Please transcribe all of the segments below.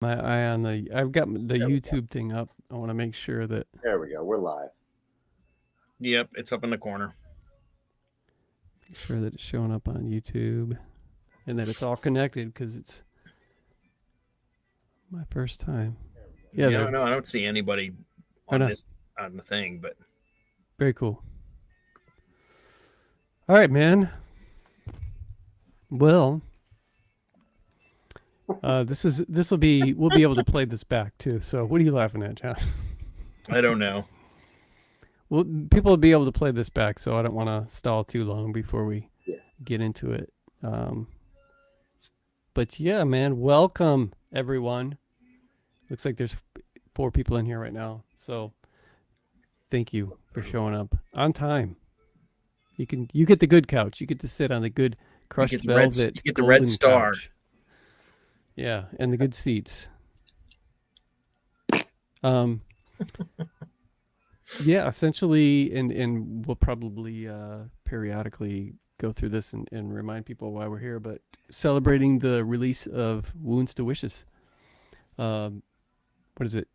my eye on I've got the There we go. YouTube thing up. I want to make sure that There we go. We're live. Yep, it's up in the corner. it's showing up on YouTube and that it's all connected because it's my first time. Yeah, No, I don't see anybody on the thing, but very cool. All right, man. Well, we'll be able to play this back too. So what are you laughing at, John? I don't know. Well, people will be able to play this back, so I don't want to stall too long before we get into it. But yeah, man, welcome everyone. Looks like there's 4 people in here right now, so thank you for showing up on time. You get the good couch. You get to sit on the good crushed velvet. You get the red star. Couch. Yeah, and the good seats. Yeah, essentially, and we'll probably periodically go through this and remind people why we're here, but celebrating the release of Wounds to Wishes. What is it?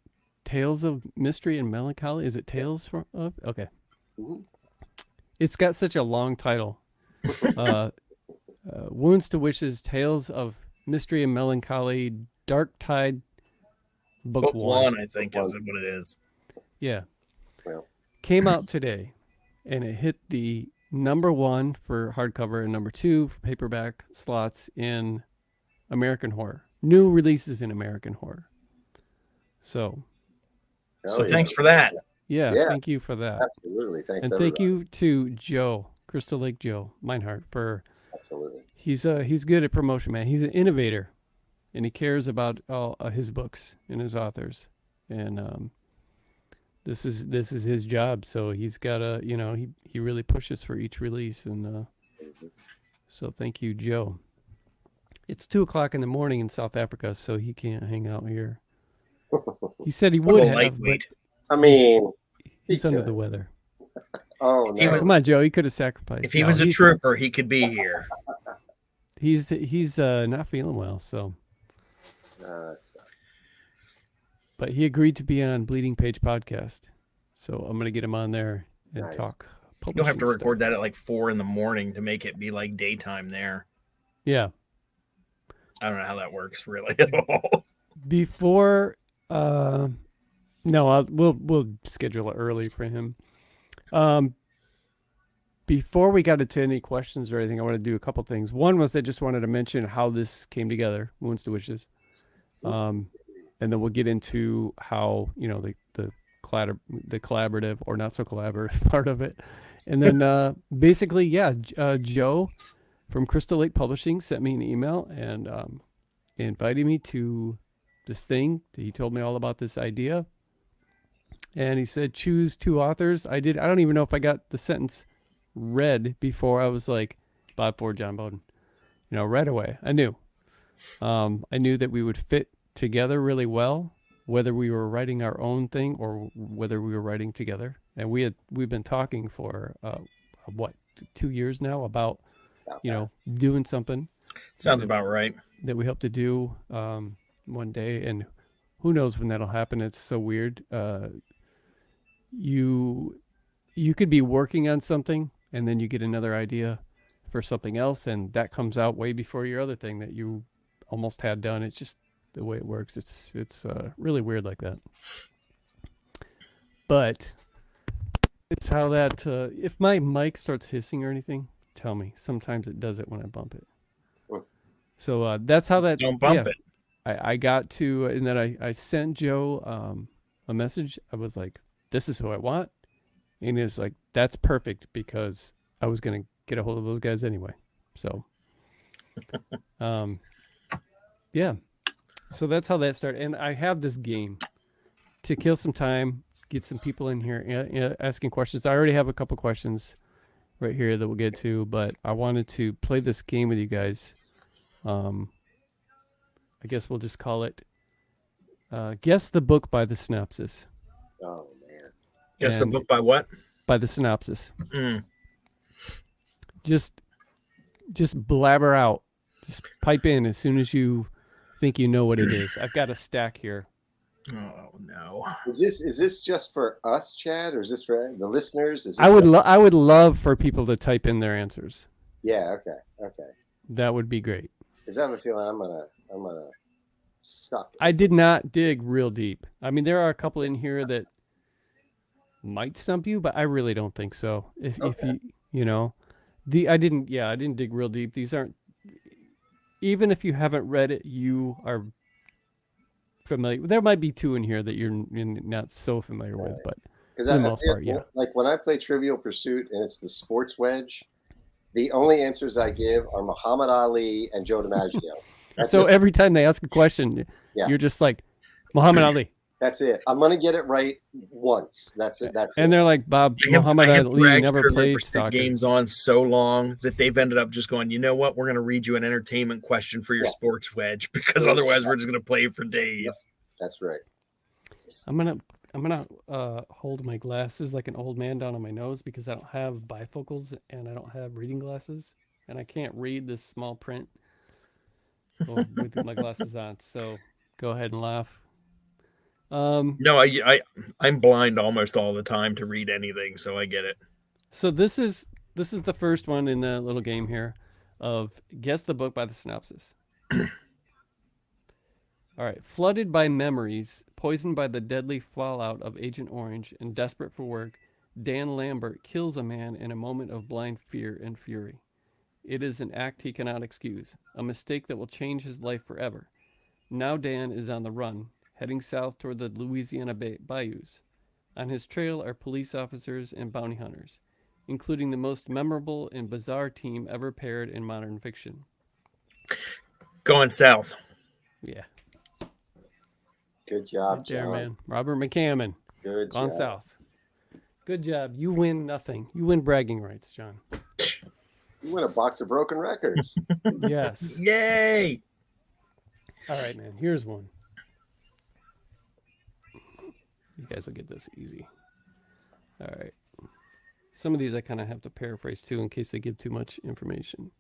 Tales of Mystery and Melancholy? Is it Tales from? Okay. It's got such a long title. Wounds to Wishes, Tales of Mystery and Melancholy, Dark Tide, Book 1. I think is what it is. Yeah. Well. Came out today, and it hit the number 1 for hardcover and number 2 for paperback slots in American horror. New releases in American horror. So thanks for that. Yeah, thank you for that. Absolutely. Thanks, and thank you to Joe, Crystal Lake Joe Meinhardt, for he's good at promotion, man. He's an innovator, and he cares about all his books and his authors. And this is his job, so he's got he really pushes for each release, and so thank you, Joe. It's 2:00 in the morning in South Africa, so he can't hang out here. He said he would have, but I mean, he's under the weather. Oh no! Come on, Joe. He could have sacrificed. If he was a trooper, he could be here. He's not feeling well, so. But he agreed to be on Bleeding Page podcast, so I'm gonna get him on there and talk. You'll have to record that at like 4 a.m. to make it be like daytime there. Yeah. I don't know how that works really at all. Before, no, we'll schedule it early for him. Before we got into any questions or anything, I want to do a couple things. One was I just wanted to mention how this came together, Wounds to Wishes. And then we'll get into how, the collaborative or not so collaborative part of it. And then basically, Joe from Crystal Lake Publishing sent me an email and invited me to this thing. He told me all about this idea. And he said, choose 2 authors. I don't even know if I got the sentence read before I was like, Bob Ford, John Boden. Right away. I knew. I knew that we would fit together really well, whether we were writing our own thing or whether we were writing together. And we've been talking for 2 years now about doing something. Sounds about right. That we hope to do one day, and who knows when that'll happen. It's so weird. You could be working on something and then you get another idea for something else, and that comes out way before your other thing that you almost had done. It's just the way it works. It's really weird like that. But it's how that if my mic starts hissing or anything, tell me. Sometimes it does it when I bump it. So that's how that. Don't bump it. I got to, and then I sent Joe a message. I was like, this is who I want. And he was like, that's perfect, because I was going to get a hold of those guys anyway. So, yeah. So that's how that started. And I have this game to kill some time, get some people in here asking questions. I already have a couple questions right here that we'll get to, but I wanted to play this game with you guys. I guess we'll just call it Guess the Book by the Synopsis. Oh, man. Guess the book by what? By the synopsis. Just blabber out. Just pipe in as soon as you think you know what it is. I've got a stack here. Oh no. Is this just for us, Chad, or is this for the listeners? Is this I would love for people to type in their answers. Yeah. Okay. That would be great. Because I have a feeling I'm gonna suck. I did not dig real deep. I mean, there are a couple in here that might stump you, but I really don't think so. If you know, I didn't dig real deep. These aren't, even if you haven't read it, you are familiar. There might be two in here that you're not so familiar with, but Because for the most part, yeah. Like when I play Trivial Pursuit and it's the sports wedge, the only answers I give are Muhammad Ali and Joe DiMaggio. So every time they ask a question, you're just like, Muhammad Ali. That's it. I'm gonna get it right once. That's it. And they're like, Bob, Muhammad Ali never played soccer games on so long that they've ended up just going, you know what? We're going to read you an entertainment question for your sports wedge, because otherwise we're just going to play for days. That's right. I'm gonna hold my glasses like an old man down on my nose, because I don't have bifocals and I don't have reading glasses, and I can't read this small print with my glasses on. So go ahead and laugh. No, I'm blind almost all the time to read anything, so I get it. So this is the first one in the little game here of guess the book by the synopsis. All right. Flooded by memories, poisoned by the deadly fallout of Agent Orange, and desperate for work, Dan Lambert kills a man in a moment of blind fear and fury. It is an act he cannot excuse, a mistake that will change his life forever. Now Dan is on the run, heading south toward the Louisiana bayous. On his trail are police officers and bounty hunters, including the most memorable and bizarre team ever paired in modern fiction. Going south. Yeah. Good job, right there, John. man. Robert McCammon. Good Gone job. south. Good job. You win nothing. You win bragging rights, John. You win a box of broken records. Yes. Yay! All right, man. Here's one. You guys will get this easy. All right. Some of these I kind of have to paraphrase too in case they give too much information.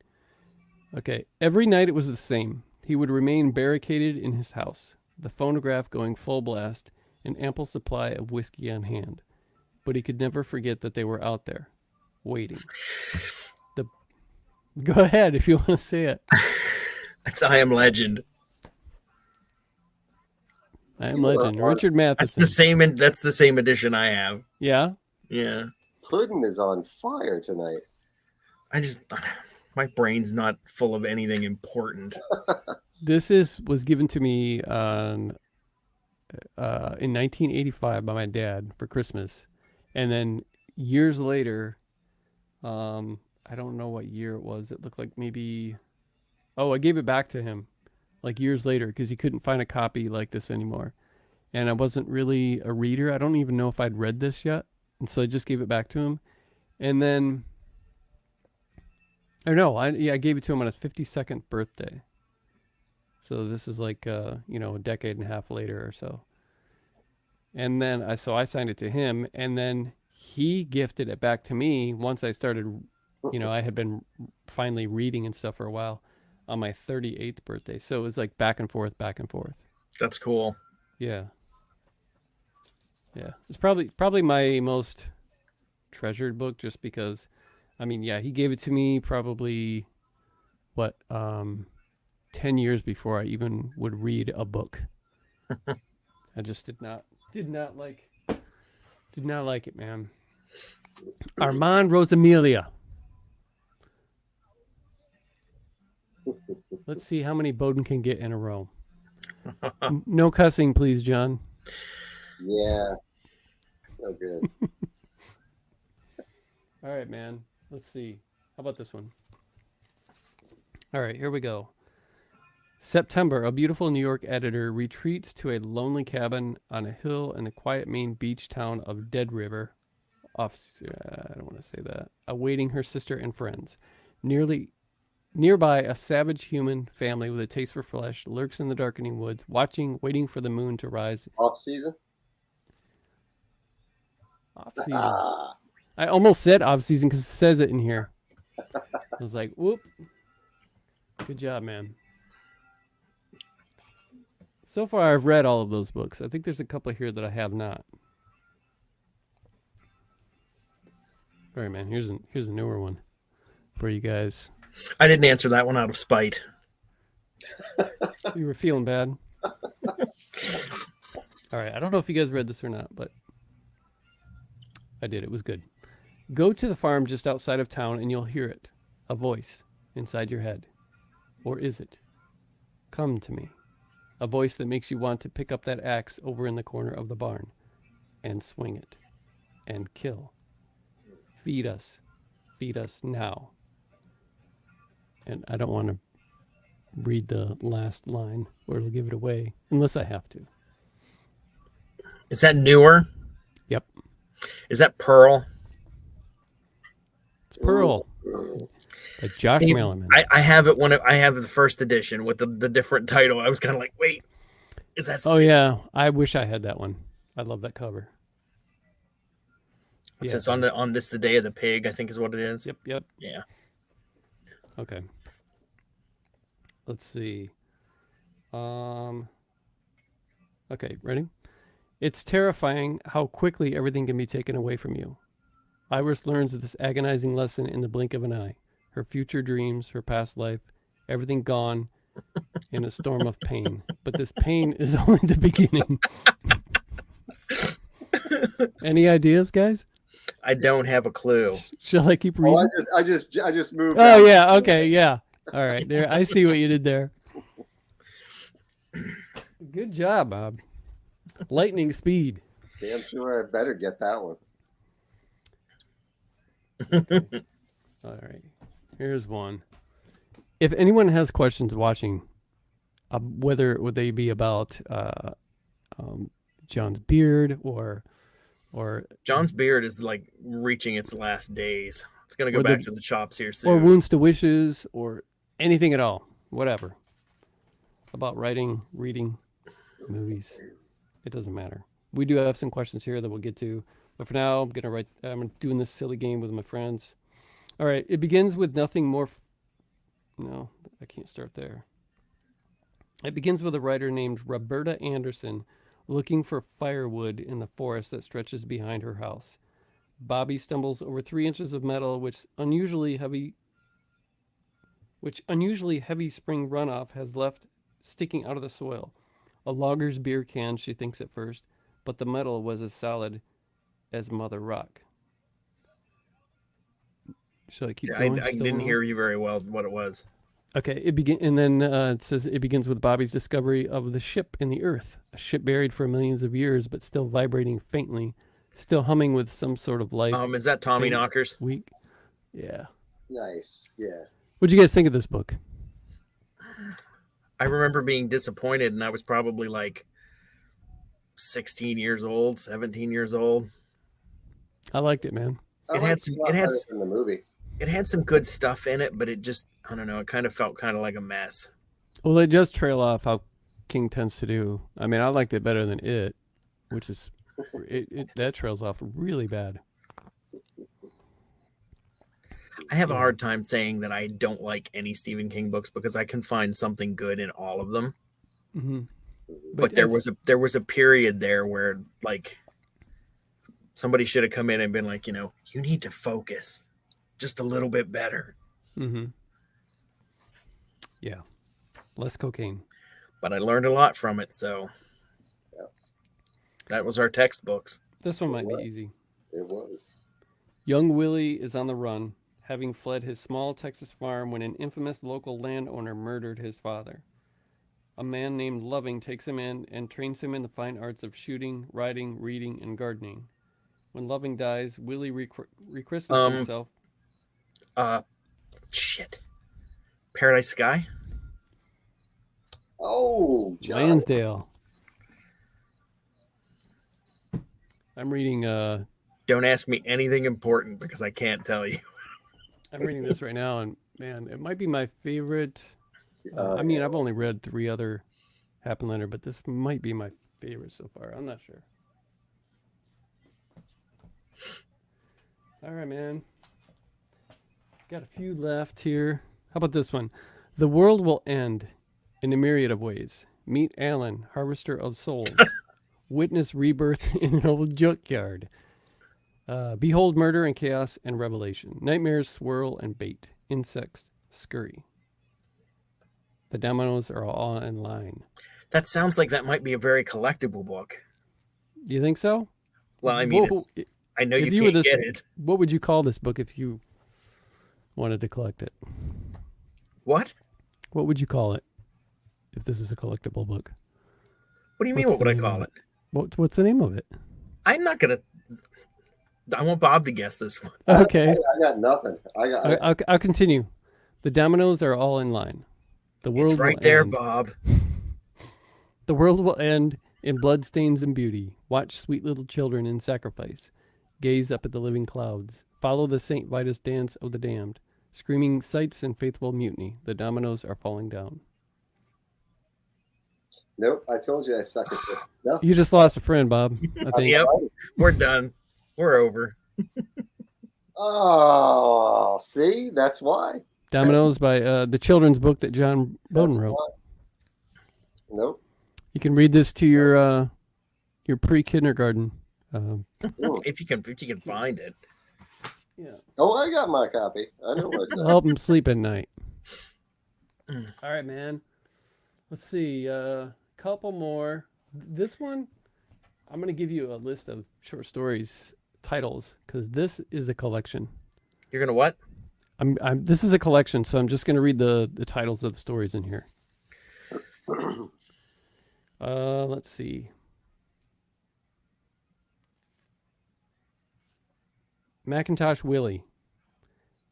Okay. Every night it was the same. He would remain barricaded in his house, the phonograph going full blast, an ample supply of whiskey on hand. But he could never forget that they were out there, waiting. Go ahead if you want to say it. That's I Am Legend. I Am Legend. Richard Matheson. That's the same edition I have. Yeah? Yeah. Puddin is on fire tonight. My brain's not full of anything important. This was given to me in 1985 by my dad for Christmas. And then years later, I don't know what year it was. It looked like maybe, I gave it back to him like years later because he couldn't find a copy like this anymore. And I wasn't really a reader. I don't even know if I'd read this yet. And so I just gave it back to him. And then, I gave it to him on his 52nd birthday. So this is like, a decade and a half later or so. And then I signed it to him, and then he gifted it back to me once I started, I had been finally reading and stuff for a while on my 38th birthday. So it was like back and forth. That's cool. Yeah. Yeah. It's probably my most treasured book just because, he gave it to me probably 10 years before I even would read a book. I just did not like it, man. Armand Rosamilia. Let's see how many Boden can get in a row. No cussing, please, John. Yeah. So good. All right, man. Let's see. How about this one? All right, here we go. September, a beautiful New York editor retreats to a lonely cabin on a hill in the quiet Maine beach town of Dead River. I don't want to say that. Awaiting her sister and friends. Nearby, a savage human family with a taste for flesh lurks in the darkening woods, waiting for the moon to rise. Off season? Off season. I almost said off season because it says it in here. I was like, whoop. Good job, man. So far, I've read all of those books. I think there's a couple here that I have not. All right, man. Here's a newer one for you guys. I didn't answer that one out of spite. You were feeling bad. All right. I don't know if you guys read this or not, but I did. It was good. Go to the farm just outside of town and you'll hear it. A voice inside your head. Or is it? Come to me. A voice that makes you want to pick up that axe over in the corner of the barn and swing it and kill. Feed us. Feed us now. And I don't want to read the last line or it'll give it away unless I have to. Is that newer? Yep. Is that Pearl? It's Pearl. By Josh Malerman. I have it I have the first edition with the different title. I was kind of like, wait, is that? Oh yeah, I wish I had that one. I love that cover. It says on this the day of the pig, I think is what it is. Yep. Yeah. Okay. Let's see. Okay, ready? It's terrifying how quickly everything can be taken away from you. Iris learns this agonizing lesson in the blink of an eye. Her future dreams, her past life, everything gone in a storm of pain. But this pain is only the beginning. Any ideas, guys? I don't have a clue. Shall I keep reading? I just moved. Oh yeah, okay, yeah. All right, there. I see what you did there. Good job, Bob. Lightning speed. Damn sure I better get that one. All right, here's one. If anyone has questions watching, whether would they be about John's beard or John's beard is like reaching its last days. It's gonna go back to the chops here soon. Or wounds to wishes or anything at all, whatever. About writing, reading, movies. It doesn't matter. We do have some questions here that we'll get to. But for now, I'm doing this silly game with my friends. All right. It begins with nothing more. No, I can't start there. It begins with a writer named Roberta Anderson looking for firewood in the forest that stretches behind her house. Bobby stumbles over 3 inches of metal, which unusually heavy spring runoff has left sticking out of the soil. A logger's beer can, she thinks at first, but the metal was as solid as Mother Rock. Shall I keep going? I didn't hear you very well what it was. Okay, it says it begins with Bobby's discovery of the ship in the earth, a ship buried for millions of years, but still vibrating faintly, still humming with some sort of life. Is that Tommy Knockers? Weak. Yeah. Nice. Yeah. What'd you guys think of this book? I remember being disappointed, and I was probably like 16 years old, 17 years old. I liked it, man. It had in the movie. It had some good stuff in it, but it just, I don't know, it kind of felt kind of like a mess. Well, it does trail off how King tends to do. I mean, I liked it better than it, which is that trails off really bad. I have a hard time saying that I don't like any Stephen King books because I can find something good in all of them. Mm-hmm. But there was a period there where like somebody should have come in and been like, you need to focus just a little bit better. Mm-hmm. Yeah. Less cocaine. But I learned a lot from it, so that was our textbooks. This one might be easy. It was. Young Willie is on the run, having fled his small Texas farm when an infamous local landowner murdered his father. A man named Loving takes him in and trains him in the fine arts of shooting, riding, reading, and gardening. When Loving dies, Willie rechristens himself. Paradise Sky? Oh, John. Lansdale. I'm reading Don't ask me anything important because I can't tell you. I'm reading this right now, and man, it might be my favorite. I mean, I've only read 3 other Happenlander, but this might be my favorite so far. I'm not sure. All right, man. Got a few left here. How about this one? The world will end in a myriad of ways. Meet Alan, harvester of souls. Witness rebirth in an old junkyard. Behold murder and chaos and revelation. Nightmares swirl and bait. Insects scurry. The dominoes are all in line. That sounds like that might be a very collectible book. You think so? Well, I mean, I know if you were can't get it. What would you call this book if you wanted to collect it? What? What would you call it if this is a collectible book? What do you mean, what would I call it? What's the name of it? I'm not going to... I want Bob to guess this one. Okay. I got nothing. I'll continue. The dominoes are all in line. The world It's right will there, end. Bob. The world will end in bloodstains and beauty. Watch sweet little children in sacrifice. Gaze up at the living clouds. Follow the St. Vitus dance of the damned. Screaming sights and faithful mutiny. The dominoes are falling down. Nope, I told you I suck at this. No. You just lost a friend, Bob. I think. Yep, we're done. We're over. Oh, see, that's why. Dominoes by the children's book that John Boden That's wrote. why. Nope. You can read this to your pre-kindergarten. If you can find it. Yeah. Oh, I got my copy. I know where it's at. Help him sleep at night. All right, man. Let's see. Couple more. This one, I'm going to give you a list of short stories titles because this is a collection. You're going to what? This is a collection, so I'm just going to read the titles of the stories in here. Let's see. Macintosh Willie.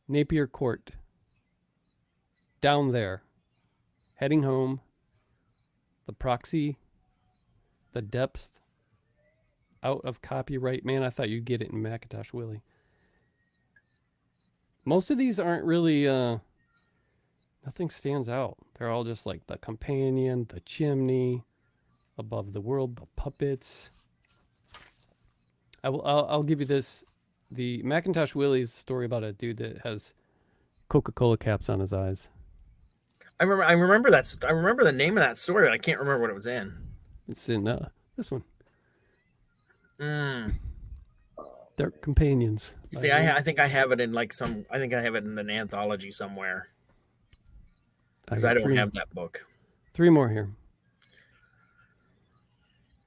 Napier Court. Down There. Heading Home. The Proxy. The Depths. Out of Copyright. Man, I thought you'd get it in Macintosh Willie. Most of these aren't really, nothing stands out. They're all just like The Companion, The Chimney, Above the World, The Puppets. I'll give you this. The Macintosh Willie's story about a dude that has Coca-Cola caps on his eyes. I remember that. I remember the name of that story, but I can't remember what it was in. It's in this one. Mm. They're Companions. See, I think I have it in I think I have it in an anthology somewhere. Because I don't have that book. 3 more here.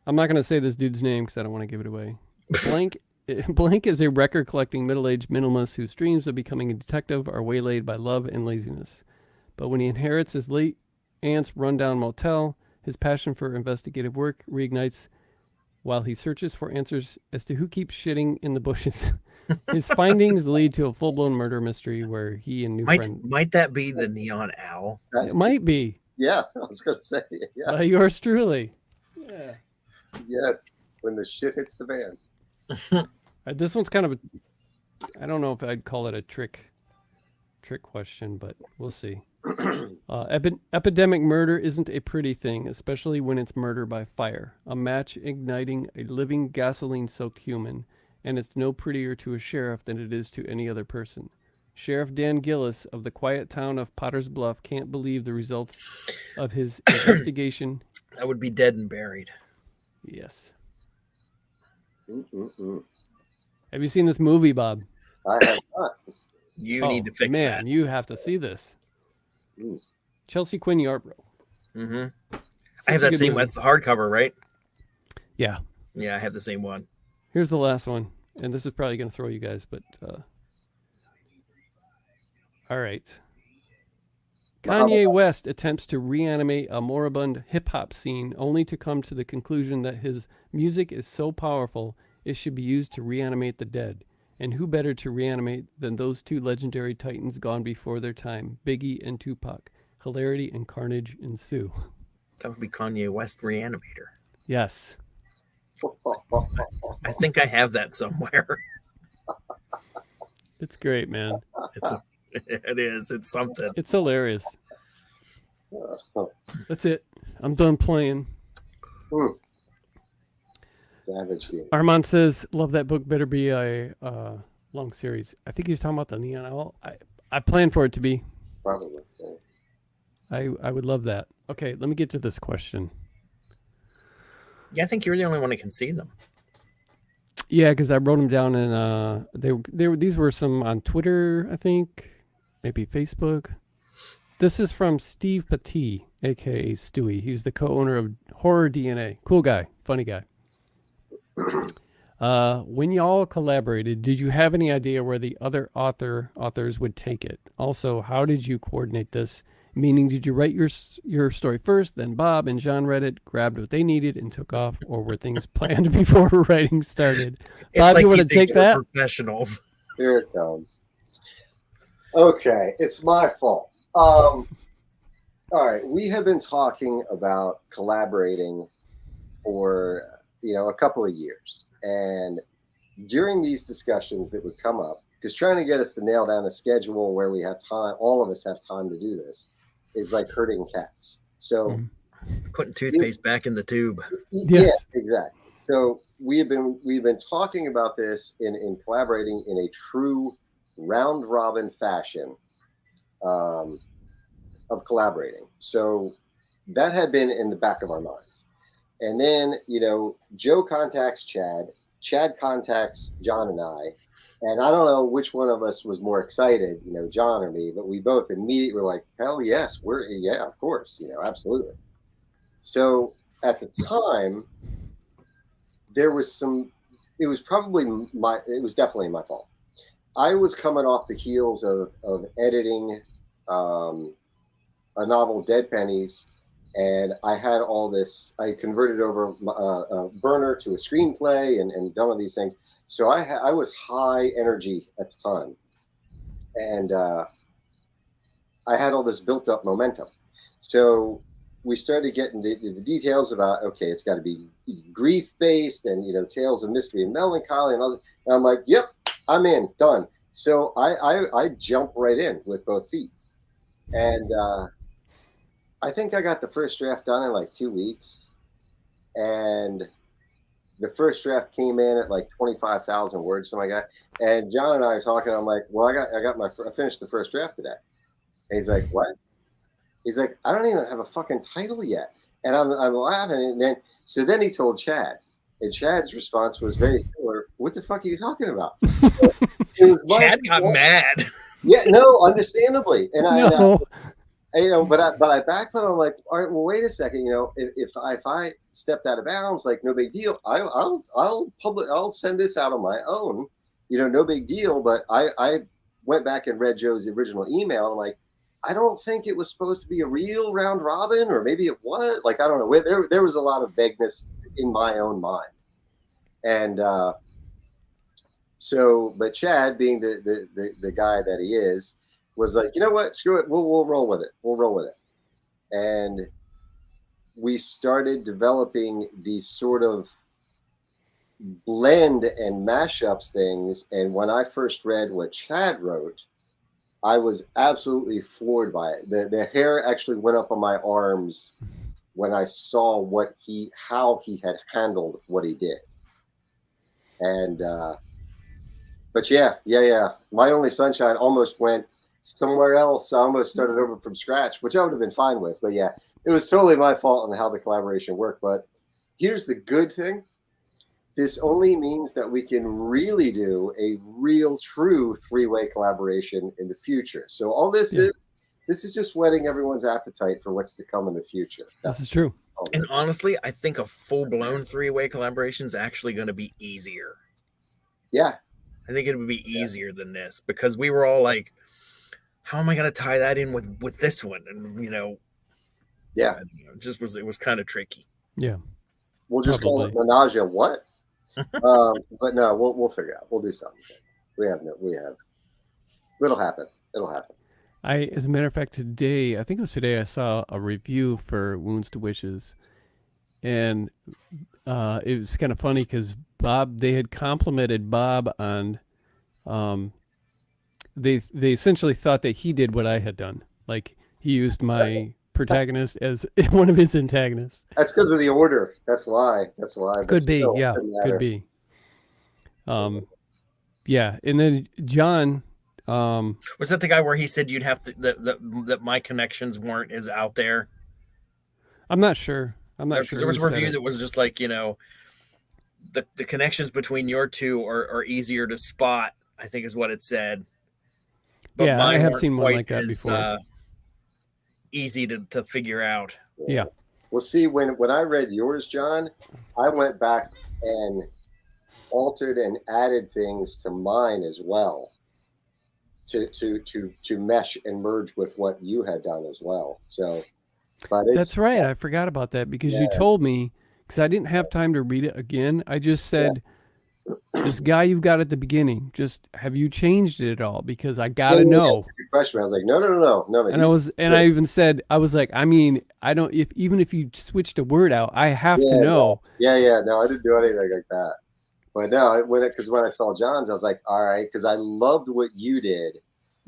I'm not going to say this dude's name because I don't want to give it away. Blank is a record-collecting middle-aged minimalist whose dreams of becoming a detective are waylaid by love and laziness. But when he inherits his late aunt's rundown motel, his passion for investigative work reignites while he searches for answers as to who keeps shitting in the bushes. His findings lead to a full-blown murder mystery where he and Might that be the Neon Owl? It might be. Yeah, I was going to say. Yeah. By yours truly. Yeah. Yes, when the shit hits the fan. This one's kind of I don't know if I'd call it a trick question, but we'll see. Epidemic murder isn't a pretty thing, especially when it's murder by fire. A match igniting a living gasoline-soaked human, and it's no prettier to a sheriff than it is to any other person. Sheriff Dan Gillis of the quiet town of Potter's Bluff can't believe the results of his investigation. That would be Dead and Buried. Yes. Mm-mm-mm. Have you seen this movie, Bob? I have not. You need to fix that. Man, you have to see this. Ooh. Chelsea Quinn Yarbrough. Mm-hmm. I have that same. That's the hardcover, right? Yeah. Yeah, I have the same one. Here's the last one, and this is probably going to throw you guys, but all right. Kanye West attempts to reanimate a moribund hip-hop scene only to come to the conclusion that his music is so powerful it should be used to reanimate the dead. And who better to reanimate than those two legendary titans gone before their time, Biggie and Tupac. Hilarity and carnage ensue. That would be Kanye West Reanimator. Yes. I think I have that somewhere. It's great, man. It is. It's something. It's hilarious. That's it. I'm done playing. Savage game. Armand says, love that book. Better be a long series. I think he's talking about the Neon Owl. I plan for it to be. Probably. Yeah. I would love that. Okay, let me get to this question. Yeah, I think you're the only one that can see them. Yeah, because I wrote them down and they were these were some on Twitter, I think, maybe Facebook. This is from Steve Petit, aka Stewie. He's the co-owner of Horror DNA. Cool guy, funny guy. When y'all collaborated, did you have any idea where the other authors would take it? Also, how did you coordinate this? Meaning, did you write your story first, then Bob and John read it, grabbed what they needed, and took off, or were things planned before writing started? It's Bob, like you want he to thinks take we're that? professionals. Here it comes. Okay, it's my fault. All right, we have been talking about collaborating for a couple of years, and during these discussions that would come up, because trying to get us to nail down a schedule where we have time, all of us have time to do this, is like herding cats. So Putting toothpaste back in the tube. yeah, exactly. So we've been talking about this in collaborating in a true round robin fashion of collaborating. So that had been in the back of our minds. And then, Joe contacts Chad contacts John and I don't know which one of us was more excited, John or me, but we both immediately were like, hell yes, of course, absolutely. So at the time, there was it was definitely my fault. I was coming off the heels of editing a novel, Dead Pennies, and I had all this. I converted over a burner to a screenplay and done all these things. So I was high energy at the time, and I had all this built up momentum. So we started getting the details about, okay, it's got to be grief based and tales of mystery and melancholy and all. And I'm like, yep, I'm in, done. So I jump right in with both feet, and I think I got the first draft done in like 2 weeks, and the first draft came in at like 25,000 words, something like that. And John and I are talking. I'm like, well, I finished the first draft today. And he's like, what? He's like, I don't even have a fucking title yet. And I'm laughing. And then he told Chad, and Chad's response was very similar. What the fuck are you talking about? Chad got mad. Yeah, no, understandably. And but I backpedaled. I'm like, all right, well, wait a second. If I stepped out of bounds, like, no big deal. I'll send this out on my own. No big deal. But I went back and read Joe's original email. And I'm like, I don't think it was supposed to be a real round robin, or maybe it was. Like, I don't know. There was a lot of vagueness in my own mind, and but Chad, being the guy that he is, was like, you know what, screw it, we'll roll with it. We'll roll with it, and we started developing these sort of blend and mashups things. And when I first read what Chad wrote, I was absolutely floored by it. The hair actually went up on my arms when I saw how he had handled what he did. And but yeah. My Only Sunshine almost went somewhere else. I almost started over from scratch, which I would have been fine with. But yeah, it was totally my fault on how the collaboration worked. But here's the good thing. This only means that we can really do a real, true three-way collaboration in the future. So all this is just whetting everyone's appetite for what's to come in the future. This is true. And honestly, I think a full-blown three-way collaboration is actually going to be easier. Yeah. I think it would be easier than this, because we were all like, how am I going to tie that in with this one? And, it was kind of tricky. Yeah. We'll just call it Menage a what? But no, we'll figure it out. We'll do something. We have. It'll happen. As a matter of fact, today, I think it was today, I saw a review for Wounds to Wishes, and it was kind of funny because they had complimented Bob on, they essentially thought that he did what I had done. Like, he used my protagonist as one of his antagonists. That's because of the order. That's why. Could be. Yeah. Could be. Yeah. And then John, Was that the guy where he said you'd have to that my connections weren't as out there? I'm not sure. I'm not Because sure there was a who said review it. that was just like, the connections between your two are easier to spot, I think is what it said. But Yeah, I mine have weren't seen one quite like that as before. easy to figure out. Yeah. Well, see, when I read yours, John, I went back and altered and added things to mine as well to mesh and merge with what you had done as well. So, but it's That's right. I forgot about that because you yeah, told me, because I didn't have time to read it again. I just yeah. said, this guy you've got at the beginning, just have you changed it at all? Because I Yeah, gotta yeah, yeah. know. Good question. I was like, no. And I even said, I was like, I mean, I don't, if even if you switched a word out, I have to yeah, no, know. yeah. No, I didn't do anything like that. But no, because when I saw John's, I was like, all right, because I loved what you did,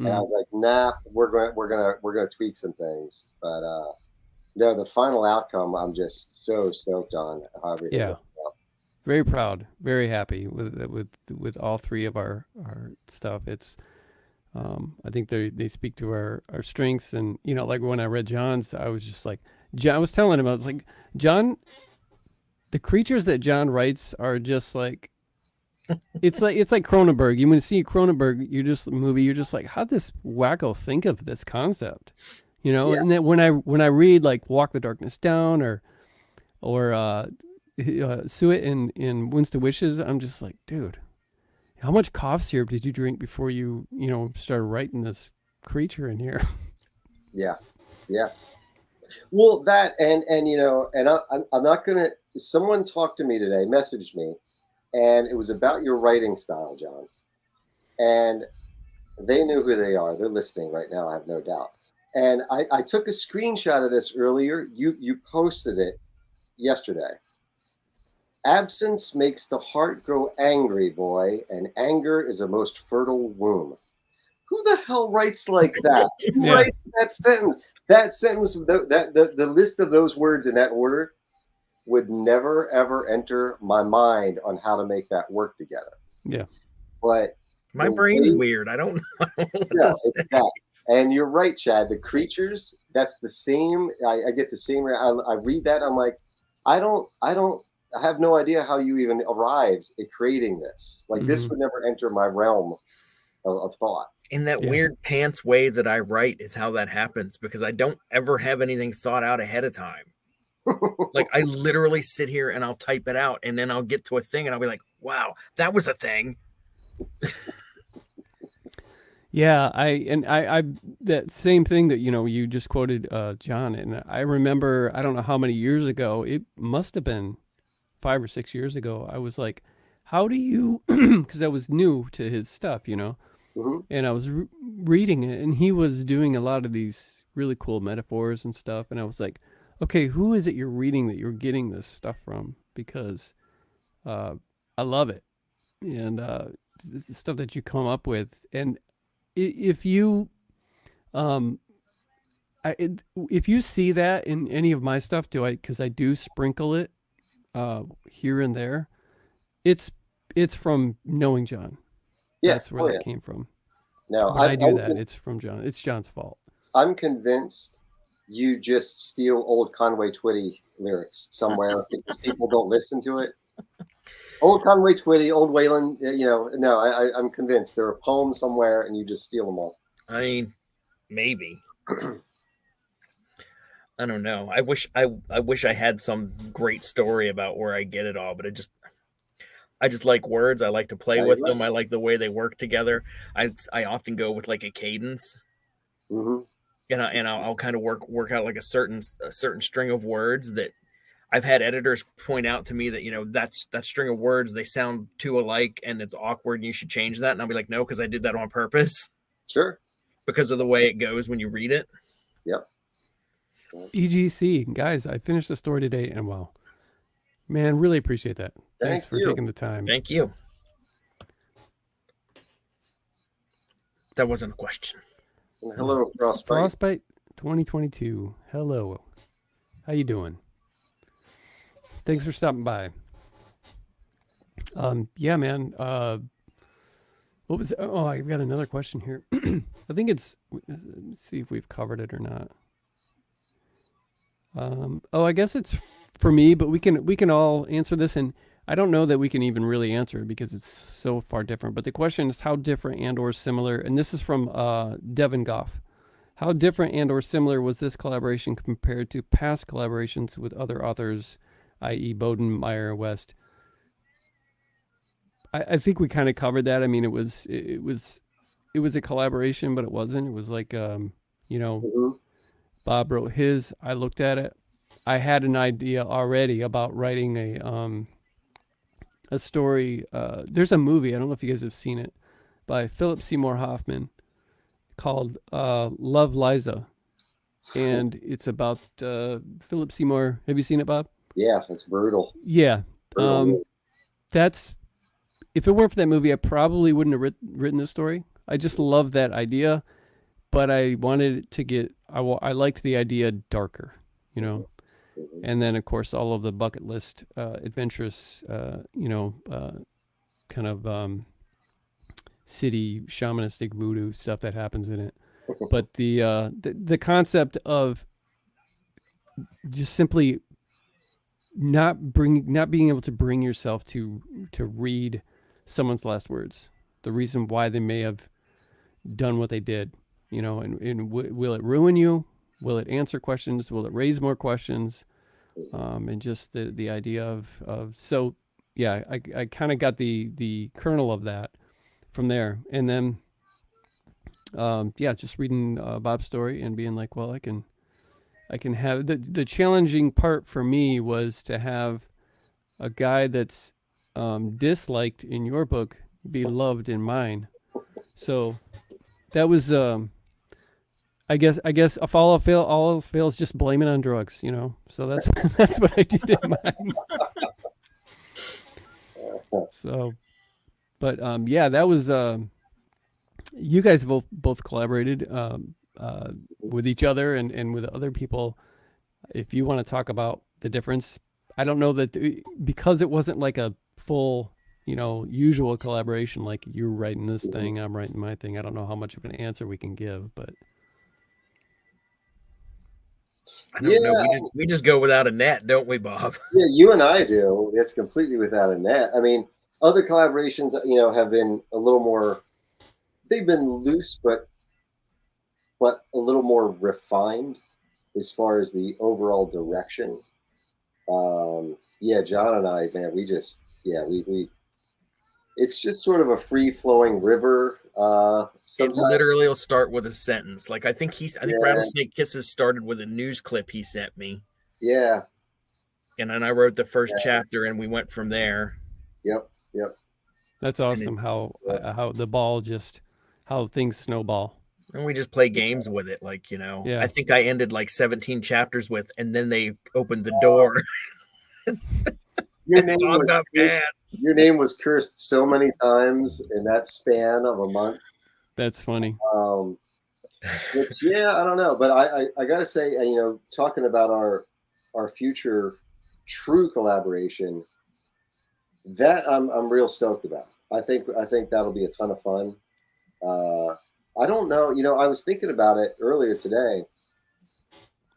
and I Mm, was like, nah, we're gonna tweak some things. But no, the final outcome, I'm just so stoked on how everything yeah. worked out. Very proud, very happy with all three of our stuff. It's I think they speak to our strengths, and like when I read John's, I was just like, John, I was telling him, I was like, John, the creatures that John writes are just like, it's like Cronenberg. You when you see Cronenberg, you're just like, how'd this wacko think of this concept? Yeah, And then when I read like Walk the Darkness Down or Suet in Winds to Wishes, I'm just like, dude, how much cough syrup did you drink before you started writing this creature in here? yeah, yeah. Well, that and I'm not gonna. Someone talked to me today, messaged me, and it was about your writing style, John. And they knew who they are. They're listening right now. I have no doubt. And I took a screenshot of this earlier. You posted it yesterday. Absence makes the heart grow angry, boy, and anger is a most fertile womb. Who the hell writes like that? Who Yeah, writes that sentence? That sentence, the list of those words in that order would never ever enter my mind on how to make that work together. yeah, But My the brain's way, weird. I don't know what yeah, to it's say. that. And you're right, Chad. The creatures, that's the same. I get the same. I read that. I'm like, I have no idea how you even arrived at creating this. Like, this hmm would never enter my realm of thought. In that yeah, weird pants way that I write is how that happens because I don't ever have anything thought out ahead of time. Like I literally sit here and I'll type it out and then I'll get to a thing and I'll be like, wow, that was a thing. yeah. I that same thing that you just quoted, John, and I remember, I don't know how many years ago, it must have been 5 or 6 years ago. I was like, how do you? Because I was new to his stuff, Mhm. and I was reading it, and he was doing a lot of these really cool metaphors and stuff, and I was like, okay, who is it you're reading that you're getting this stuff from? Because uh, I love it, and this is stuff that you come up with, and if you um, if you see that in any of my stuff, because I do sprinkle it here and there, it's from knowing John. Yeah. That's where Oh that yeah. came from. No, When I do that, it's from John. It's John's fault. I'm convinced you just steal old Conway Twitty lyrics somewhere because people don't listen to it. Old Conway Twitty, old Waylon, no, I'm convinced there are poems somewhere and you just steal them all. I mean, maybe. I don't know. I wish I had some great story about where I get it all, but I just like words. I like to play Yeah, you're with right. them. I like the way they work together. I often go with like a cadence, Mm-hmm. I'll kind of work out like a certain string of words that I've had editors point out to me that that string of words they sound too alike and it's awkward and you should change that. And I'll be like, no, because I did that on purpose Sure. because of the way it goes when you read it. Yep. EGC guys, I finished the story today, and wow, man, really appreciate that. Thanks Thank for you. taking the time. Thank you. That wasn't a question. And hello, Frostbite. Frostbite 2022. Hello, how you doing? Thanks for stopping by. Yeah, man. What was? Oh, I've got another question here. I think it's. Let me see if we've covered it or not. Oh, I guess it's for me, but we can all answer this, and I don't know that we can even really answer it because it's so far different. But the question is how different and or similar, and this is from Devin Goff. How different and or similar was this collaboration compared to past collaborations with other authors, i.e., Boden, Meyer, West? I think we kind of covered that. I mean, it was a collaboration, but it wasn't. It was like you know, Mhm. Bob wrote his. I looked at it. I had an idea already about writing a story. There's a movie. I don't know if you guys have seen it by Philip Seymour Hoffman called Love Liza, and it's about Philip Seymour. Have you seen it, Bob? Yeah, it's brutal. Yeah. Brutal Um, movie. that's if it weren't for that movie, I probably wouldn't have written this story. I just love that idea, but I wanted it to get. I liked the idea darker, you know. Mhm. And then of course all of the bucket list adventurous, kind of city shamanistic voodoo stuff that happens in it. But the concept of just simply not being able to bring yourself to read someone's last words, the reason why they may have done what they did, and will it ruin you? Will it answer questions? Will it raise more questions? And just the idea of so yeah, I kind of got the kernel of that from there, and then yeah, just reading Bob's story and being like, well, I can have the challenging part for me was to have a guy that's disliked in your book be loved in mine. So that was I guess if all else fails, just blame it on drugs, So that's that's what I did in mine. So, but yeah, that was you guys both collaborated with each other and with other people. If you want to talk about the difference, I don't know that because it wasn't like a full, usual collaboration. Like you're writing this thing, I'm writing my thing. I don't know how much of an answer we can give, but I don't know. We just go without a net, don't we, Bob? Yeah, you and I do. It's completely without a net. I mean, other collaborations, have been a little more. They've been loose, but a little more refined as far as the overall direction. Yeah, John and I, man, we it's just sort of a free flowing river. It Sometimes, literally will start with a sentence. Like I think yeah, Rattlesnake Kisses started with a news clip he sent me, yeah, and then I wrote the first yeah, chapter, and we went from there. yep, yep. that's And it, awesome how the ball just how things snowball. and we just play games with it. Like I Yeah. think I ended like 17 chapters with, and then they opened the door, Your and name Bob was got mad. cursed. Your name was cursed so many times in that span of a month. That's funny. Um, which, yeah, I don't know, but I gotta say, talking about our future true collaboration, that I'm real stoked about. I think that'll be a ton of fun. Uh, I don't know, I was thinking about it earlier today.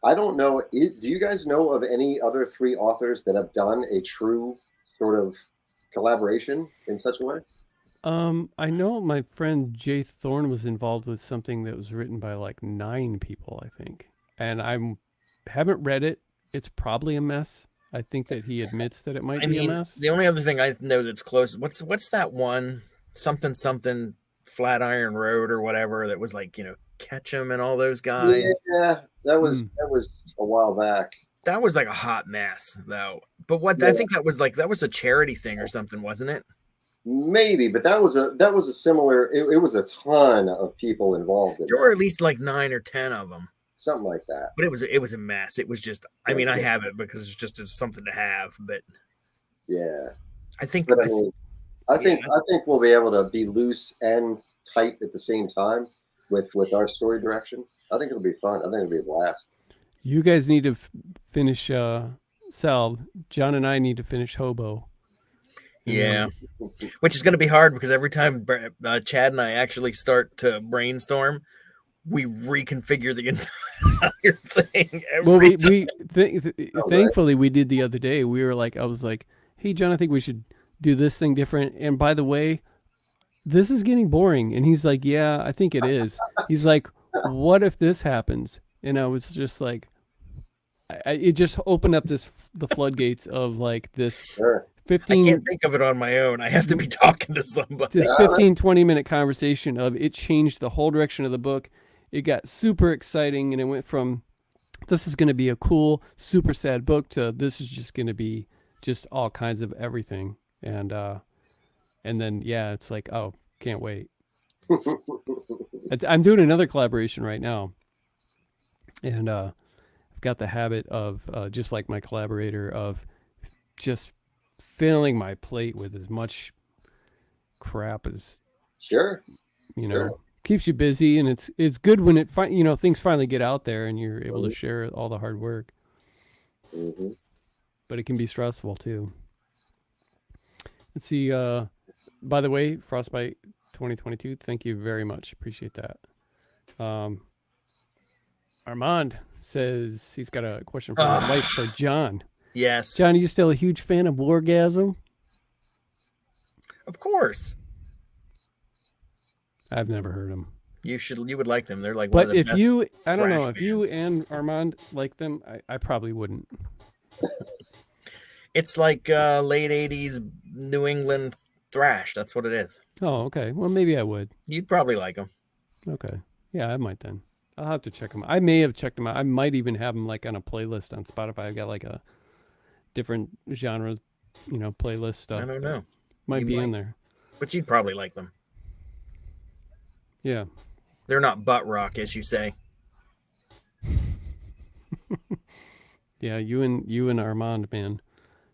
I don't know. Do you guys know of any other three authors that have done a true sort of collaboration in such a way? I know my friend Jay Thorne was involved with something that was written by like 9 people, I think. And I haven't read it. It's probably a mess. I think that he admits that it might I be a mean, mess. the only other thing I know that's close. What's that one? Something Flatiron Road or whatever that was like Ketchum and all those guys. Yeah, that was Hmm. a while back. That was like a hot mess though. But what I Yeah, think that was a charity thing or something, wasn't it? maybe, but that was a similar. It was a ton of people involved in There were that, at least like 9 or 10 of them. something like that. But it was a mess. It was just. I mean, Yes, I yeah, have it because it's something to have. But yeah. I think But I mean, I yeah. think I think we'll be able to be loose and tight at the same time with our story direction. I think it'll be fun. I think it'll be a blast. You guys need to finish Sal. John and I need to finish Hobo. And Yeah. then, Which is going to be hard because every time Chad and I actually start to brainstorm, we reconfigure the entire thing well, every time. thankfully we did the other day. We were like, I was like, hey John, I think we should do this thing different. And by the way, this is getting boring. And he's like, yeah, I think it is. He's like, what if this happens? And I was just like, it just opened up the floodgates of like this Sure. 15 I can't think of it on my own. I have to be talking to somebody. this 15 20-minute conversation of it changed the whole direction of the book. It got super exciting, and it went from this is going to be a cool super sad book to this is just going to be just all kinds of everything. And then yeah, it's like, oh, can't wait. I'm doing another collaboration right now, and I've got the habit of just like my collaborator of just filling my plate with as much crap as Sure. Sure. Keeps you busy, and it's good when things finally get out there and you're able to share all the hard work. Mm-hmm. But it can be stressful too. Let's see. By the way, Frostbite 2022. Thank you very much. Appreciate that. Armand says he's got a question for my wife for John. Yes. John, are you still a huge fan of Wargasm? Of course. I've never heard them. You would like them. They're like one of the best. I don't know, if bands. you and Armand like them, I probably wouldn't. It's like late 80s New England thrash. That's what it is. Oh, okay. Well, maybe I would. You'd probably like them. Okay. Yeah, I might then. I'll have to check them out. I may have checked them out. I might even have them like on a playlist on Spotify. I've got like a different genres, playlist stuff. I don't know. Might be in there. But you'd probably like them. Yeah. They're not butt rock, as you say. Yeah, you and Armand, man.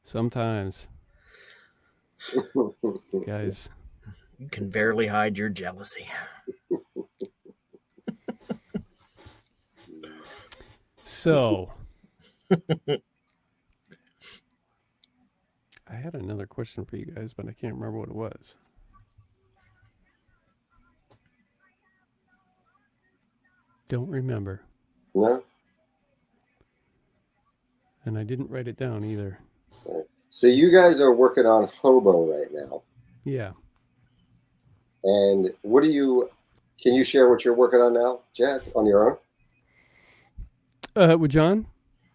Sometimes. Guys. You can barely hide your jealousy. So, I had another question for you guys, but I can't remember what it was. Don't remember. No. And I didn't write it down either. So you guys are working on Hobo right now. Yeah. And can you share what you're working on now, Jack, on your own? With John?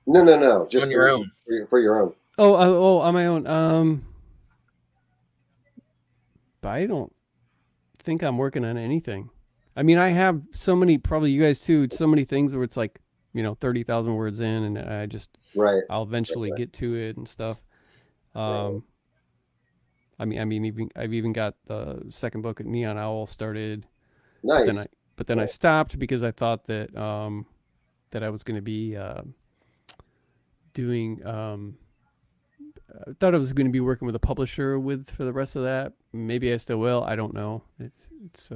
No. Just on your own. For your own. Oh, on my own. But I don't think I'm working on anything. I mean, I have so many, probably you guys too, so many things where it's like, 30,000 words in, and I just, I'll eventually get to it and stuff. I mean, I've even got the second book at Neon Owl started. Nice. But then I stopped because I thought that that I was going to be doing. I thought I was going to be working with a publisher for the rest of that. Maybe I still will. I don't know. It's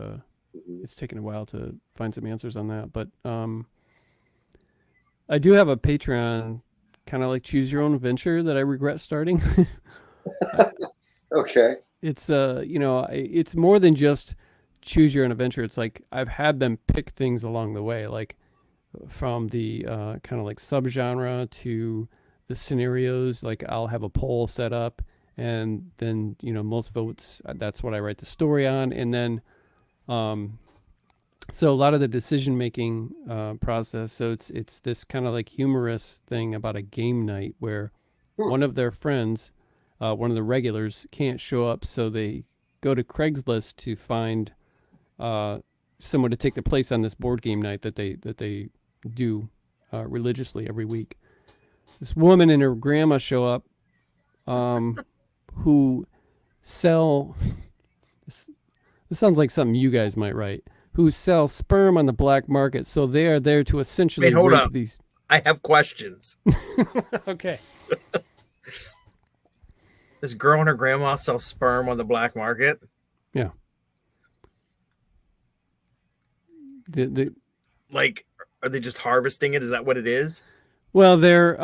taken a while to find some answers on that, but I do have a Patreon, kind of like Choose Your Own Adventure, that I regret starting. Okay. It's it's more than just choose your own adventure. It's like I've had them pick things along the way, like from the kind of like subgenre to the scenarios. Like I'll have a poll set up, and then most votes, that's what I write the story on, and then so a lot of the decision making process. So it's this kind of like humorous thing about a game night where one of their friends, one of the regulars, can't show up, so they go to Craigslist to find someone to take the place on this board game night that they do religiously every week. This woman and her grandma show up, who sell. This sounds like something you guys might write. Who sell sperm on the black market? So they are there to essentially hold rape up. these. I have questions. Okay. This girl and her grandma sell sperm on the black market. Yeah. Like, are they just harvesting it? Is that what it is? Well, they're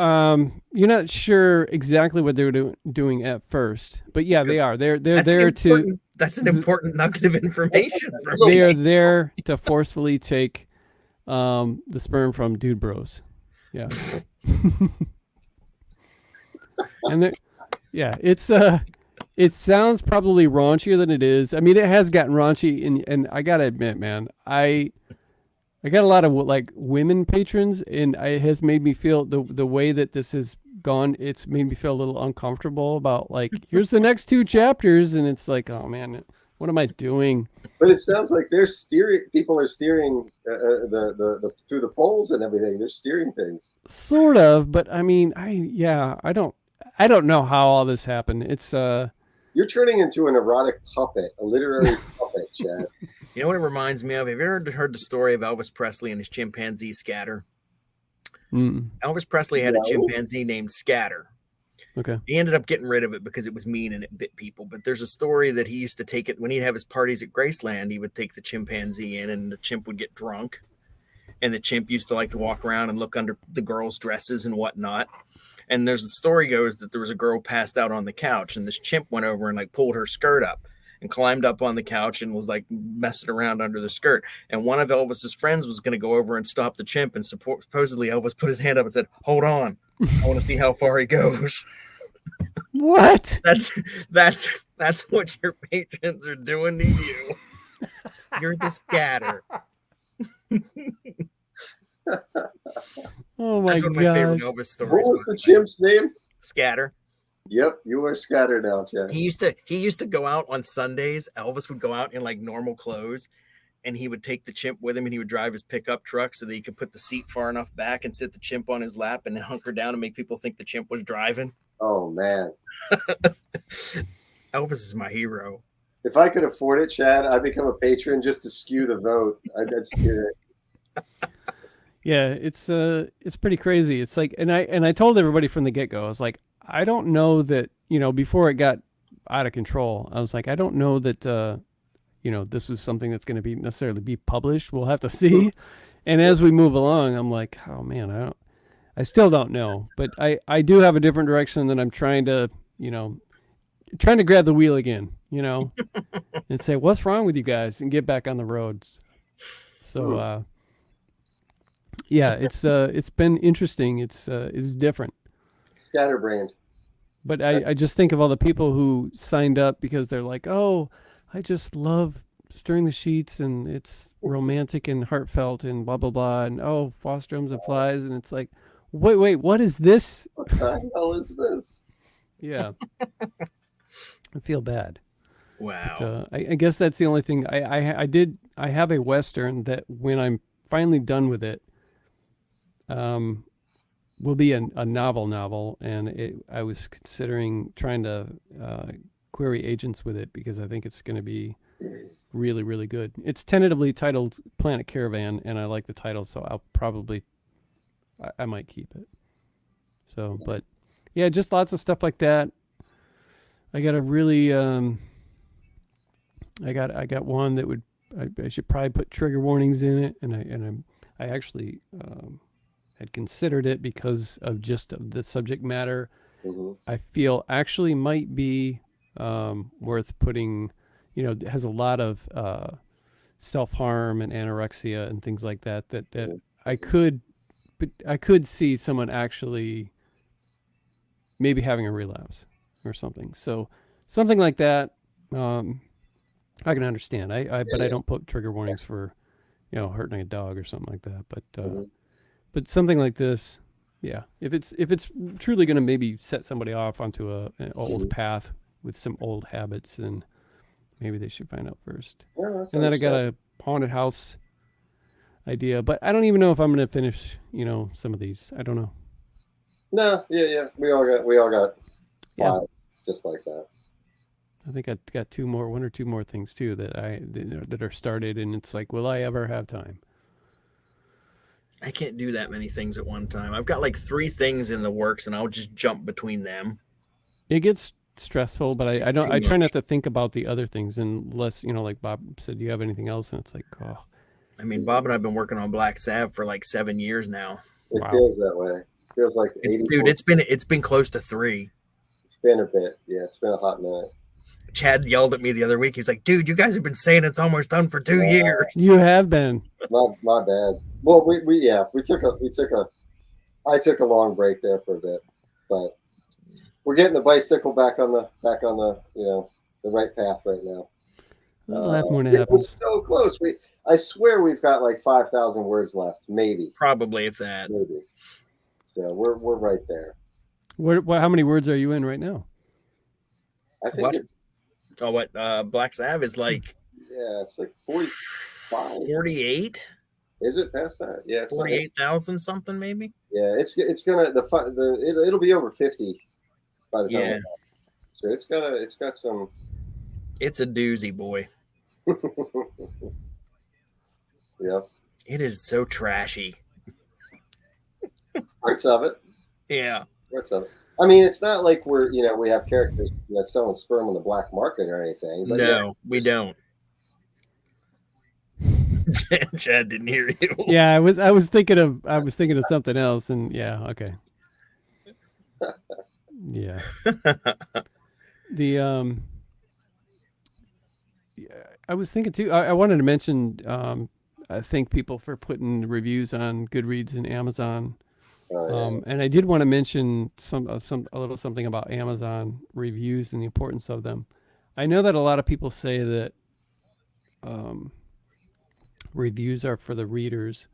you're not sure exactly what they were doing at first, but yeah, they Because are. They're that's an there to important that's an important nugget of information for they me. are there to forcefully take the sperm from dude bros. Yeah. And they're yeah, it sounds probably raunchier than it is. I mean, it has gotten raunchy, and I gotta admit, man, I got a lot of like women patrons, and it has made me feel the way that this has gone. It's made me feel a little uncomfortable about like here's the next two chapters, and it's like, oh man, what am I doing? But it sounds like they're steering. People are steering the through the polls and everything. They're steering things. Sort of, but I mean, I don't know how all this happened. It's You're turning into an erotic puppet, a literary puppet, Chad. You know what it reminds me of? Have you ever heard the story of Elvis Presley and his chimpanzee Scatter? mm, Elvis Presley had a No. chimpanzee named Scatter. okay. He ended up getting rid of it because it was mean and it bit people. But there's a story that he used to take it when he'd have his parties at Graceland. He would take the chimpanzee in, and the chimp would get drunk. And the chimp used to like to walk around and look under the girls' dresses and whatnot. And there's the story goes that there was a girl passed out on the couch, and this chimp went over and like pulled her skirt up and climbed up on the couch and was like messing around under the skirt. And one of Elvis's friends was going to go over and stop the chimp, and supposedly Elvis put his hand up and said, "Hold on, I want to see how far he goes." What? That's what your patrons are doing to you. You're the Scatter. Oh my That's one of my favorite gosh. Elvis stories. What was the chimp's name? Scatter. Yep, you are scattered now, Chad. He used to go out on Sundays. Elvis would go out in like normal clothes, and he would take the chimp with him, and he would drive his pickup truck so that he could put the seat far enough back and sit the chimp on his lap and hunker down and make people think the chimp was driving. Oh man, Elvis is my hero. if I could afford it, Chad, I'd become a patron just to skew the vote. I'd steer it. Yeah, it's pretty crazy. It's like, and I told everybody from the get go, I was like, I don't know that before it got out of control, I was like, I don't know that this is something that's going to be necessarily be published. We'll have to see. And as we move along, I'm like, oh man, I still don't know, but I do have a different direction that I'm trying to grab the wheel again, and say what's wrong with you guys and get back on the roads. So yeah, it's been interesting. It's different. Scatterbrained. But I just think of all the people who signed up because they're like, oh, I just love stirring the sheets and it's romantic and heartfelt and blah blah blah and oh, false drums and flies, and it's like, wait, what is this? What the hell is this? Yeah, I feel bad. Wow. But, I guess that's the only thing I have a Western that when I'm finally done with it, will be a novel, and I was considering trying to query agents with it because I think it's going to be really, really good. It's tentatively titled Planet Caravan, and I like the title, so I'll probably I might keep it. So, but yeah, just lots of stuff like that. I got a really I got one that would I should probably put trigger warnings in it, and I actually had considered it because of just the subject matter. Mm-hmm. I feel actually might be worth putting. It has a lot of self-harm and anorexia and things like that. That I could see someone actually maybe having a relapse or something. So something like that, I can understand. But I don't put trigger warnings for hurting a dog or something like that. But something like this, yeah. If it's truly going to maybe set somebody off onto an old path with some old habits, then maybe they should find out first. Yeah, And then I got a haunted house idea, but I don't even know if I'm going to finish, some of these. I don't know. No, yeah. We all got Yeah. five just like that. I think I got one or two more things too that are started, and it's like, will I ever have time? I can't do that many things at one time. I've got like 3 things in the works, and I'll just jump between them. It gets stressful, but I It's don't. too I try much. not to think about the other things unless like Bob said, do you have anything else? And it's like, oh, I mean, Bob and I've been working on Black Sav for like 7 years now. It Wow. feels that way. Feels like It's, 84. dude, it's been close to 3. It's been a bit. Yeah, it's been a hot minute. Chad yelled at me the other week. He's like, dude, you guys have been saying it's almost done for 2 years. You have been. My bad. Well, I took a long break there for a bit, but we're getting the bicycle back on the the right path right now. That'll happen when it We're happens. so close. I swear we've got like 5,000 words left, maybe. Probably, if that. Maybe. So we're right there. How many words are you in right now? I think What? it's Black Sav is like it's like 45. 48, Is it past that? Yeah, it's 48,000 something maybe. Yeah, it's gonna it'll be over 50 by the time. Yeah. So it's got some. It's a doozy, boy. Yeah. It is so trashy. Parts of it. Yeah. Parts of it. I mean, it's not like we have characters selling sperm on the black market or anything. But No, we don't. Chad didn't hear you. Yeah, I was thinking of something else, and yeah, okay. Yeah. The yeah, I was thinking too. I wanted to mention. I thank people for putting reviews on Goodreads and Amazon. And I did want to mention a little something about Amazon reviews and the importance of them. I know that a lot of people say that reviews are for the readers,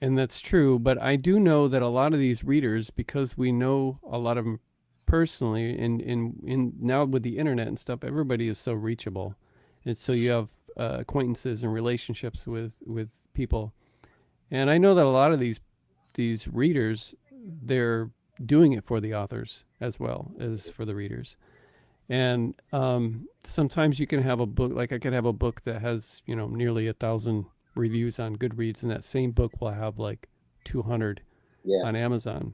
and that's true. But I do know that a lot of these readers, because we know a lot of them personally, and now with the internet and stuff, everybody is so reachable, and so you have acquaintances and relationships with people. And I know that a lot of these readers, they're doing it for the authors as well as for the readers. And sometimes you can have a book, like I could have a book that has nearly 1,000 reviews on Goodreads, and that same book will have like 200 on Amazon.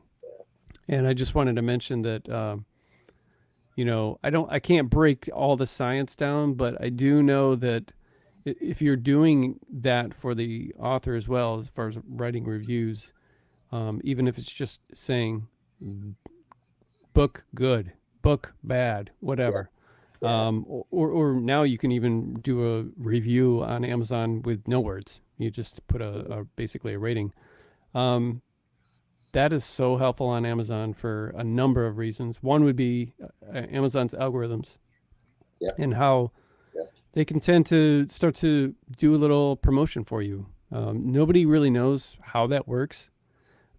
And I just wanted to mention that I can't break all the science down, but I do know that if you're doing that for the author as well, as far as writing reviews, even if it's just saying book good, book bad, whatever. Or now you can even do a review on Amazon with no words. You just put basically a rating. That is so helpful on Amazon for a number of reasons. One would be Amazon's algorithms and how they can tend to start to do a little promotion for you. Nobody really knows how that works.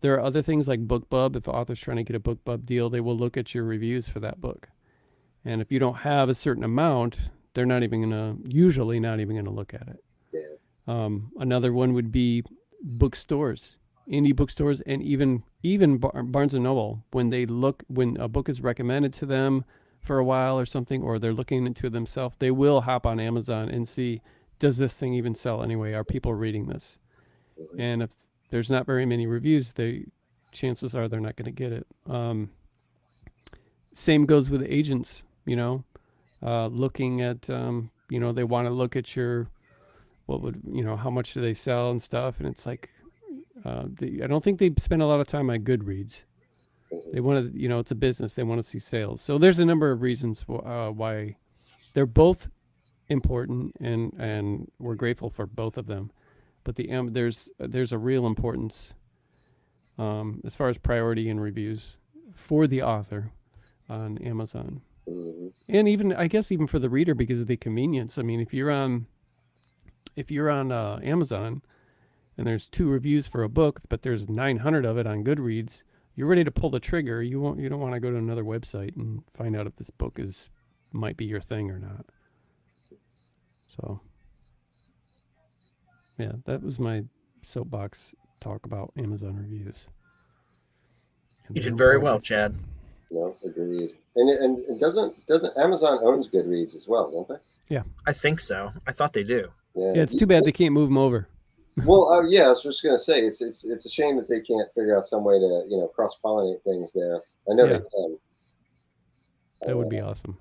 There are other things like BookBub. If an author's trying to get a BookBub deal, they will look at your reviews for that book. And if you don't have a certain amount, they're usually not even going to look at it. Another one would be bookstores, indie bookstores, and even Barnes and Noble. When a book is recommended to them for a while or something, or they're looking into it themselves, they will hop on Amazon and see, does this thing even sell anyway? Are people reading this? And if there's not very many reviews, chances are they're not going to get it. Same goes with agents, looking at, they want to look at how much do they sell and stuff. And it's like, I don't think they spend a lot of time on Goodreads. They want to, it's a business. They want to see sales. So there's a number of reasons why they're both important, and we're grateful for both of them. But there's a real importance as far as priority in reviews for the author on Amazon, and even for the reader, because of the convenience. I mean, if you're on Amazon and there's 2 reviews for a book, but there's 900 of it on Goodreads, you're ready to pull the trigger. You don't want to go to another website and find out if this book might be your thing or not. So, yeah, that was my soapbox talk about Amazon reviews. You did very well, Chad. No, agreed. And doesn't Amazon owns Goodreads as well, don't they? Yeah, I think so. I thought they do. Yeah, it's too bad they can't move them over. Well, I was just gonna say it's a shame that they can't figure out some way to cross pollinate things there. I know they can. That would be awesome.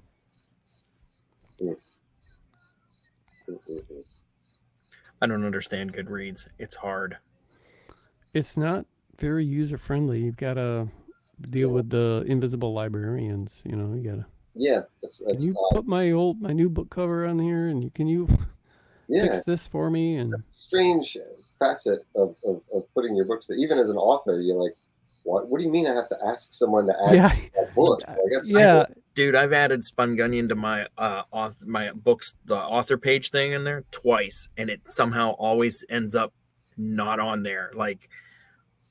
I don't understand Goodreads. It's hard. It's not very user friendly. You've got to deal with the invisible librarians. You know, you gotta. Yeah, Can that's you put my new book cover on here, and can you yeah, fix this for me? And that's a strange facet of putting your books. That even as an author, you're like, what do you mean I have to ask someone to add yeah, that book? Like, that's yeah, Dude, I've added Spungunion to my my books, the author page thing in there twice, and it somehow always ends up not on there. Like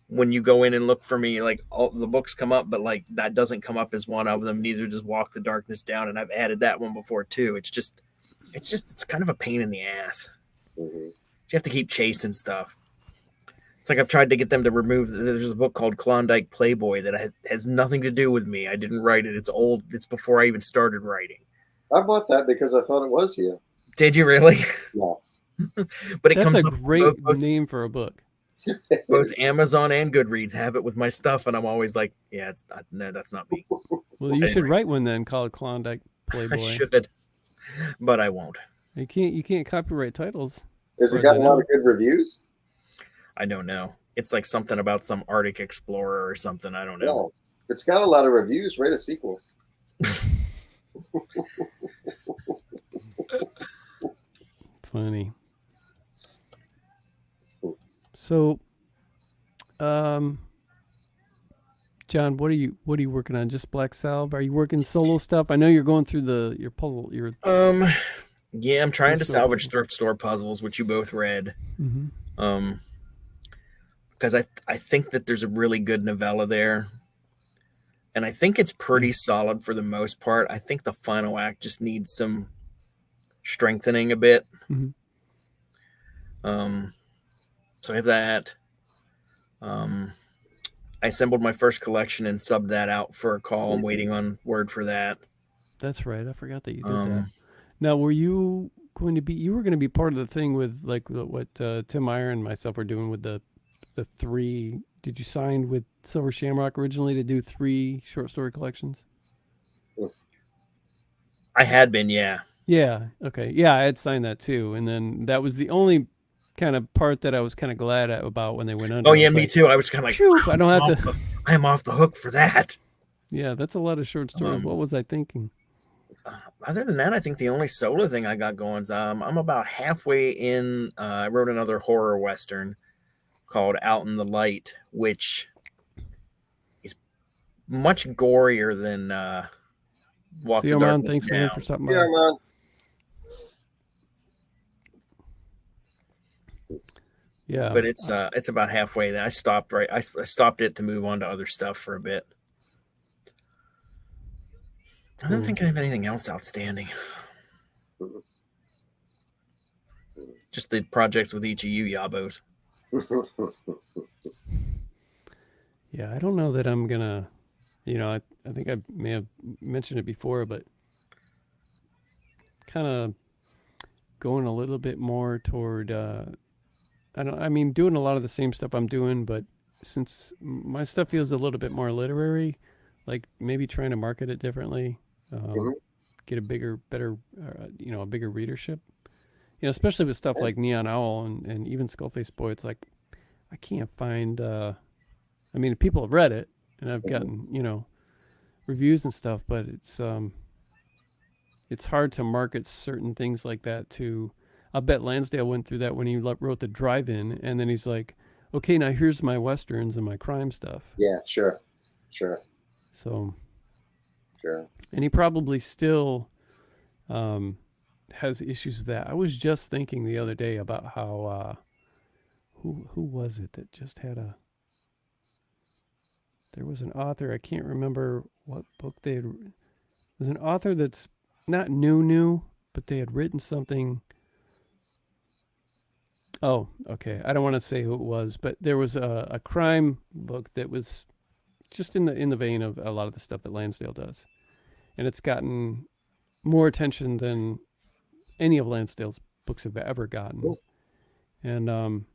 when you go in and look for me, like all the books come up, but like that doesn't come up as one of them. Neither does Walk the Darkness Down, and I've added that one before too. It's kind of a pain in the ass. Mhm. You have to keep chasing stuff. It's like I've tried to get them to remove. There's a book called Klondike Playboy that has nothing to do with me. I didn't write it. It's old. It's before I even started writing. I bought that because I thought it was you. Did you really? Yeah. But it that's comes a up great name for a book. both Amazon and Goodreads have it with my stuff, and I'm always like, yeah, it's not. No, that's not me. Well, you should Anyway. write one then called Klondike Playboy. I should, but I won't. You can't copyright titles. Has it Or got a the lot name. of good reviews? I don't know. It's like something about some Arctic explorer or something. I don't know. No. If it's got a lot of reviews, write a sequel. Funny. So, John, what are you working on? Just Black Salve? Are you working solo stuff? I know you're going through your puzzle. Yeah, I'm trying to Thrift store salvage puzzles. thrift store puzzles, which you both read. Mm-hmm. Because I think that there's a really good novella there, and I think it's pretty solid for the most part. I think the final act just needs some strengthening a bit. Mm-hmm. So I have that. I assembled my first collection and subbed that out for a call. I'm waiting on word for that. That's right. I forgot that you did that. Now, were you going to be? You were going to be part of the thing with like what Tim Meyer and myself were doing with the 3. Did you sign with Silver Shamrock originally to do 3 short story collections? I had been, yeah. Yeah. Okay. Yeah, I had signed that too, and then that was the only kind of part that I was kind of glad about when they went under. Oh yeah, me too. I was kind of like, phew, I don't have to. I am off the hook for that. Yeah, that's a lot of short stories. What was I thinking? Other than that, I think the only solo thing I got going is I'm about halfway in. I wrote another horror western called Out in the Light, which is much gorier than Walk See the you, man. Darkness Thanks, Down. man, for stopping by. Yeah, man. Yeah, But it's about halfway there. I stopped I stopped it to move on to other stuff for a bit. I don't think I have anything else outstanding. Just the projects with each of you yabos. Yeah, I don't know that I'm gonna. I think I may have mentioned it before, but kind of going a little bit more toward. I mean, doing a lot of the same stuff I'm doing, but since my stuff feels a little bit more literary, like maybe trying to market it differently, get a bigger, better, a bigger readership. Especially with stuff like Neon Owl and even Skullface Boy. It's like I can't find. I mean, people have read it, and I've gotten reviews and stuff, but it's hard to market certain things like that to. I bet Lansdale went through that when he wrote the Drive-In, and then he's like, "Okay, now here's my westerns and my crime stuff." Yeah, sure. So, sure. And he probably still has issues with that. I was just thinking the other day about how who was it that just had a. There was an author, I can't remember what book they had. There's an author that's not new, but they had written something. Oh, okay. I don't want to say who it was, but there was a crime book that was just in the vein of a lot of the stuff that Lansdale does, and it's gotten more attention than any of Lansdale's books have ever gotten. Cool. And I'm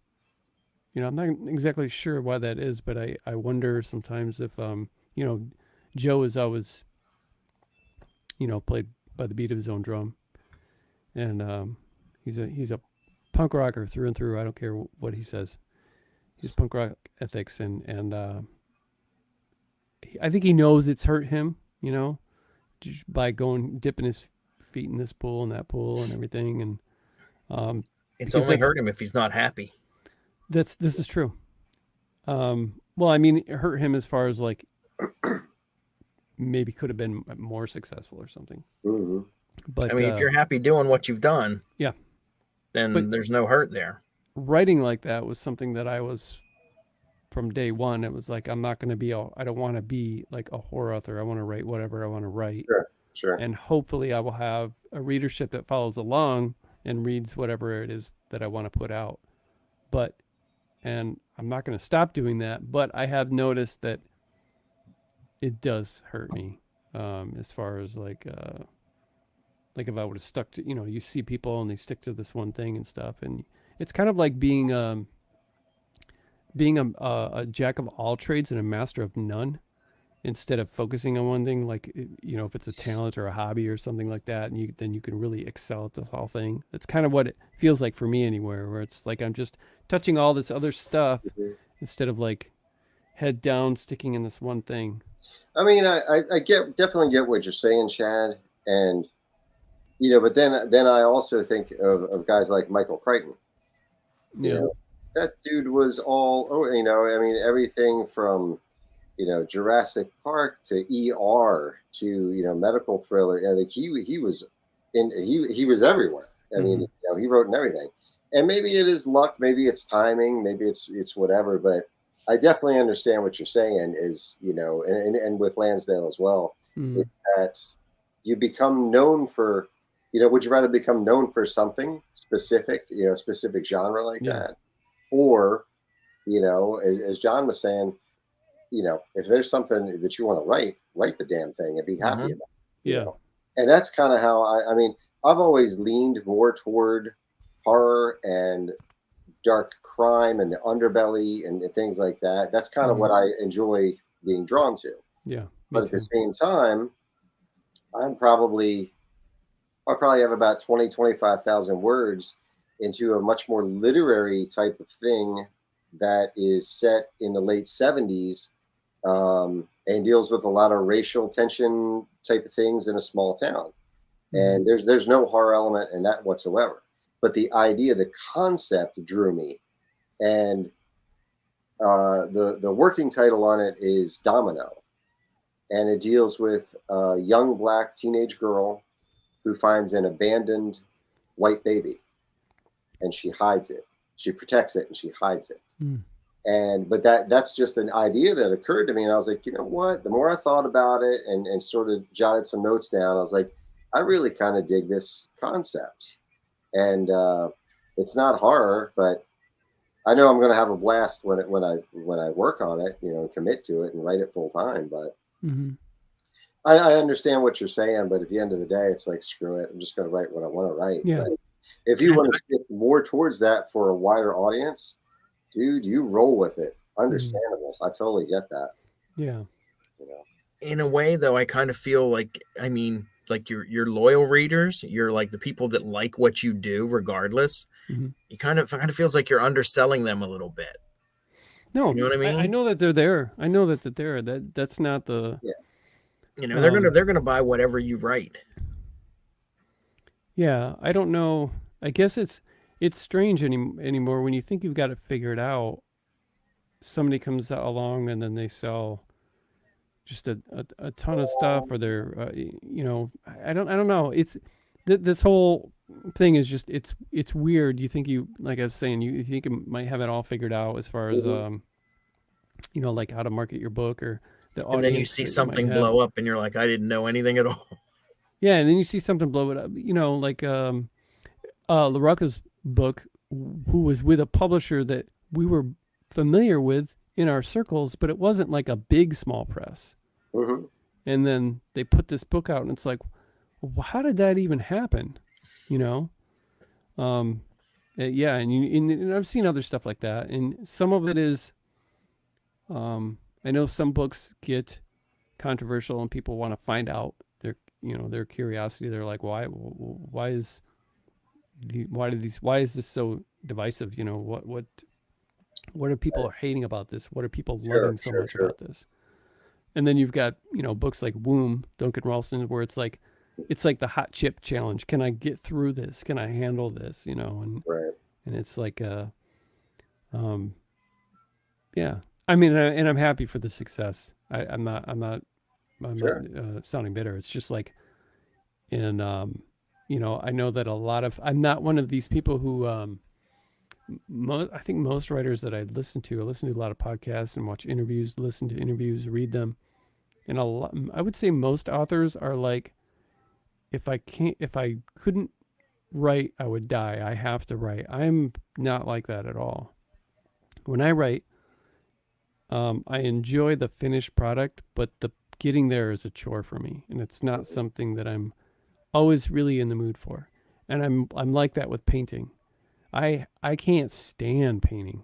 not exactly sure why that is, but I wonder sometimes if Joe is always played by the beat of his own drum, and he's a punk rocker through and through. I don't care what he says, his punk rock ethics, and I think he knows it's hurt him, you know, just by going dipping his feet in this pool and that pool and everything, and It's because only hurt him if he's not happy. this is true. Well, I mean, it hurt him as far as like maybe could have been more successful or something. Mm-hmm. But I mean, if you're happy doing what you've done, yeah, then but there's no hurt there. writing like that was something that I was from day one. It was like, I'm not going to be I don't want to be like a horror author. I want to write whatever I want to write. Sure. And hopefully I will have a readership that follows along and reads whatever it is that I want to put out. And I'm not going to stop doing that, but I have noticed that it does hurt me, as far as like if I would have stuck to, you see people and they stick to this one thing and stuff. And it's kind of like being a jack of all trades and a master of none, instead of focusing on one thing, like, if it's a talent or a hobby or something like that, and then you can really excel at this whole thing. That's kind of what it feels like for me anywhere, where it's like I'm just touching all this other stuff instead of like head down sticking in this one thing. I mean, I definitely get what you're saying, Chad, and but then I also think of guys like Michael Crichton. That dude was all, I mean, everything from, Jurassic Park to ER to, medical thriller. I think he was everywhere. I mean, he wrote in everything. And maybe it is luck, maybe it's timing, maybe it's whatever, but I definitely understand what you're saying is, and with Lansdale as well, it's that you become known for, would you rather become known for something specific, specific genre like that? Or, as John was saying, if there's something that you want to write the damn thing and be happy about it. Yeah. And that's kind of how I mean, I've always leaned more toward horror and dark crime and the underbelly and things like that. That's kind of what I enjoy being drawn to. Yeah. But at the same time, I'll probably have about 20, 25,000 words into a much more literary type of thing that is set in the late 70s, and deals with a lot of racial tension type of things in a small town. And there's no horror element in that whatsoever. But the idea, the concept drew me. And the working title on it is Domino. And it deals with a young black teenage girl who finds an abandoned white baby. And she hides it. She protects it and she hides it. But that's just an idea that occurred to me. And I was like, you know what? The more I thought about it and sort of jotted some notes down, I was like, I really kind of dig this concept. And it's not horror, but I know I'm going to have a blast when I work on it, and commit to it and write it full time. But I understand what you're saying. But at the end of the day, it's like, screw it. I'm just going to write what I want to write. Yeah. But if you want to shift more towards that for a wider audience, dude, you roll with it. Understandable. I totally get that. Yeah. In a way, though, I kind of feel like, I mean, like your loyal readers, you're like the people that like what you do regardless. You kind of feels like you're underselling them a little bit. No, you know what I mean? I know that they're there. I know that they're there. That's not the. Yeah. They're gonna buy whatever you write. Yeah, I don't know. I guess it's strange anymore when you think you've got it figured out. Somebody comes along and then they sell just a ton of stuff, or they're I don't know. It's this whole thing is just it's weird. You think like I was saying, you think you might have it all figured out as far as like how to market your book or the audience. And then you see something blow up and you're like, I didn't know anything at all. Yeah, and then you see something blow it up. Like LaRocca's book, who was with a publisher that we were familiar with in our circles, but it wasn't like a big small press. And then they put this book out, and it's like, well, how did that even happen? Yeah, and I've seen other stuff like that, and some of it is, I know some books get controversial, and people want to find out their curiosity. They're like, why is this so divisive? What are people hating about this? What are people Sure, loving so sure, much sure. about this? And then you've got, books like Womb, Duncan Ralston, where it's like the hot chip challenge. Can I get through this? Can I handle this? And Right. it's like yeah. I mean, and I'm happy for the success. I'm not Sure. sounding bitter. It's just like, and I know that I'm not one of these people who I think most writers that I listen to a lot of podcasts and watch interviews, listen to interviews, read them, and I would say most authors are like, if I couldn't write, I would die. I have to write. I'm not like that at all. When I write, I enjoy the finished product, but the getting there is a chore for me, and it's not something that I'm always really in the mood for. And I'm like that with painting. I can't stand painting.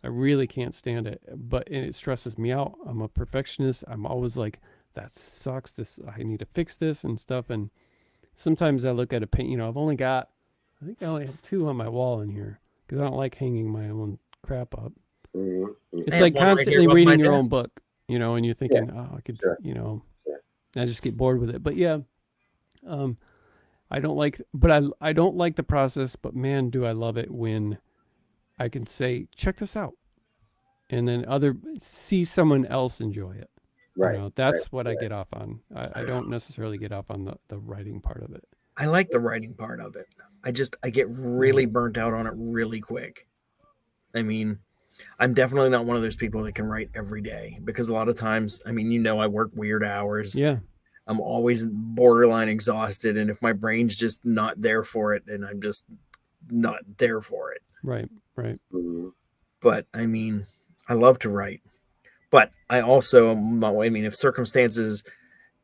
I really can't stand it, but it stresses me out. I'm a perfectionist. I'm always like, that sucks. I need to fix this and stuff. And sometimes I look at a paint. I think I only have 2 on my wall in here because I don't like hanging my own crap up. Mm-hmm. It's have like one right constantly here above reading my your desk. own book, and you're thinking, Yeah. oh, I could, Sure. Sure. I just get bored with it. But yeah, I don't like the process, but man, do I love it when I can say, check this out. And then see someone else enjoy it. Right. That's what I get off on. I don't necessarily get off on the writing part of it. I like the writing part of it. I get really burnt out on it really quick. I mean, I'm definitely not one of those people that can write every day because a lot of times, I work weird hours. Yeah. I'm always borderline exhausted. And if my brain's just not there for it, then I'm just not there for it. Right. Mm-hmm. But I mean, I love to write. But I also am not, if circumstances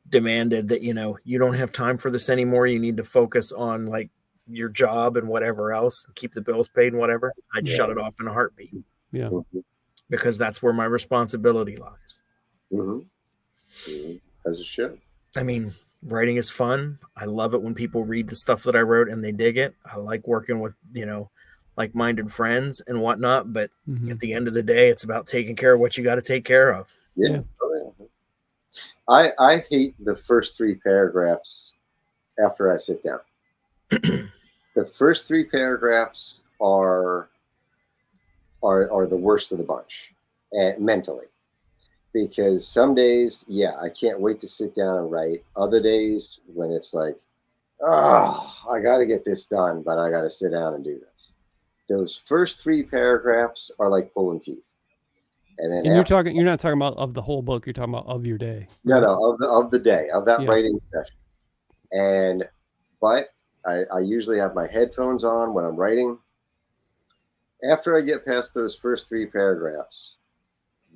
demanded that, you don't have time for this anymore, you need to focus on like your job and whatever else, keep the bills paid and whatever, I'd shut it off in a heartbeat. Yeah. Mm-hmm. Because that's where my responsibility lies. Mm-hmm. Mm-hmm. As it should. I mean, writing is fun. I love it when people read the stuff that I wrote and they dig it. I like working with, like-minded friends and whatnot. But at the end of the day, it's about taking care of what you got to take care of. Yeah. Oh, yeah. I hate the first 3 paragraphs after I sit down. The first 3 paragraphs are the worst of the bunch, mentally, because some days, I can't wait to sit down and write. Other days, when it's like, I got to get this done, but I got to sit down and do this. Those first 3 paragraphs are like pulling teeth. And then you're not talking about of the whole book. You're talking about of your day. Right? No, of the day, of that writing session. But I usually have my headphones on when I'm writing. After I get past those first 3 paragraphs,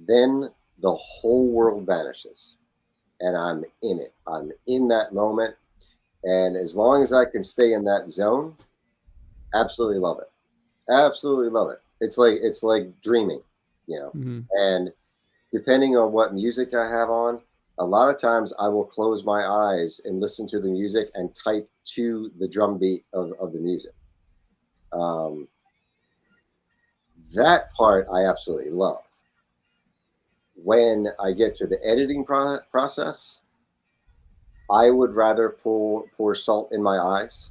then the whole world vanishes. And I'm in it. I'm in that moment. And as long as I can stay in that zone, absolutely love it. Absolutely love it. It's like dreaming, Mm-hmm. And depending on what music I have on, a lot of times I will close my eyes and listen to the music and type to the drum beat of the music. That part I absolutely love. When I get to the editing process, I would rather pour salt in my eyes.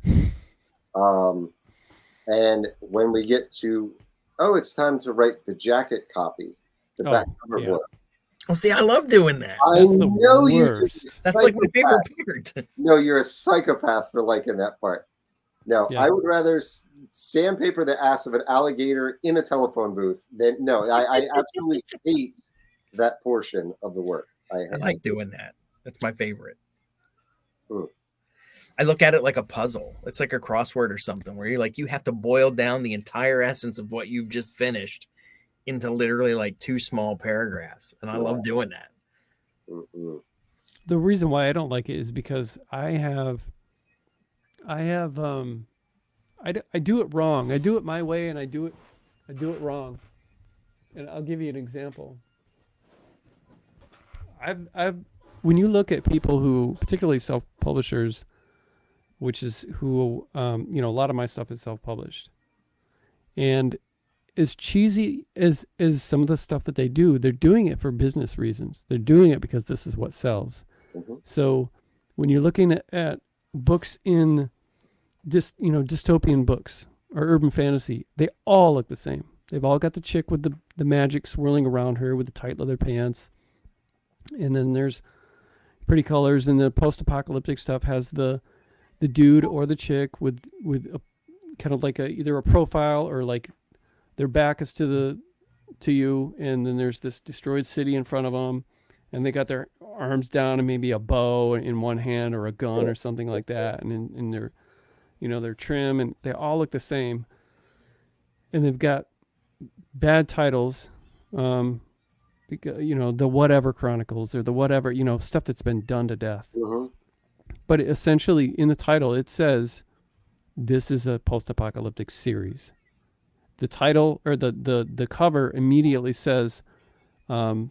And when we get to, it's time to write the jacket copy, the back cover book. Oh, see, I love doing that. That's the worst. That's like my favorite part. No, you're a psychopath for liking that part. No, I would rather sandpaper the ass of an alligator in a telephone booth than I absolutely hate that portion of the work. I like doing that. That's my favorite. Hmm. I look at it like a puzzle. It's like a crossword or something where you have to boil down the entire essence of what you've just finished into literally like 2 small paragraphs. And I love doing that. Mm-hmm. The reason why I don't like it is because I do it wrong. I do it my way, and I do it wrong. And I'll give you an example. When you look at people who, particularly self-publishers, which is who, a lot of my stuff is self-published. And as cheesy as some of the stuff that they do, they're doing it for business reasons. They're doing it because this is what sells. Mm-hmm. So when you're looking at books in dystopian books or urban fantasy, they all look the same. They've all got the chick with the magic swirling around her with the tight leather pants. And then there's pretty colors, and the post-apocalyptic stuff has the dude or the chick with a kind of like either a profile or like their back is to you, and then there's this destroyed city in front of them, and they got their arms down and maybe a bow in one hand or a gun or something like that, and they're they're trim, and they all look the same, and they've got bad titles, the Whatever Chronicles or the whatever, stuff that's been done to death. Mm-hmm. But essentially in the title it says this is a post-apocalyptic series. The title or the cover immediately says the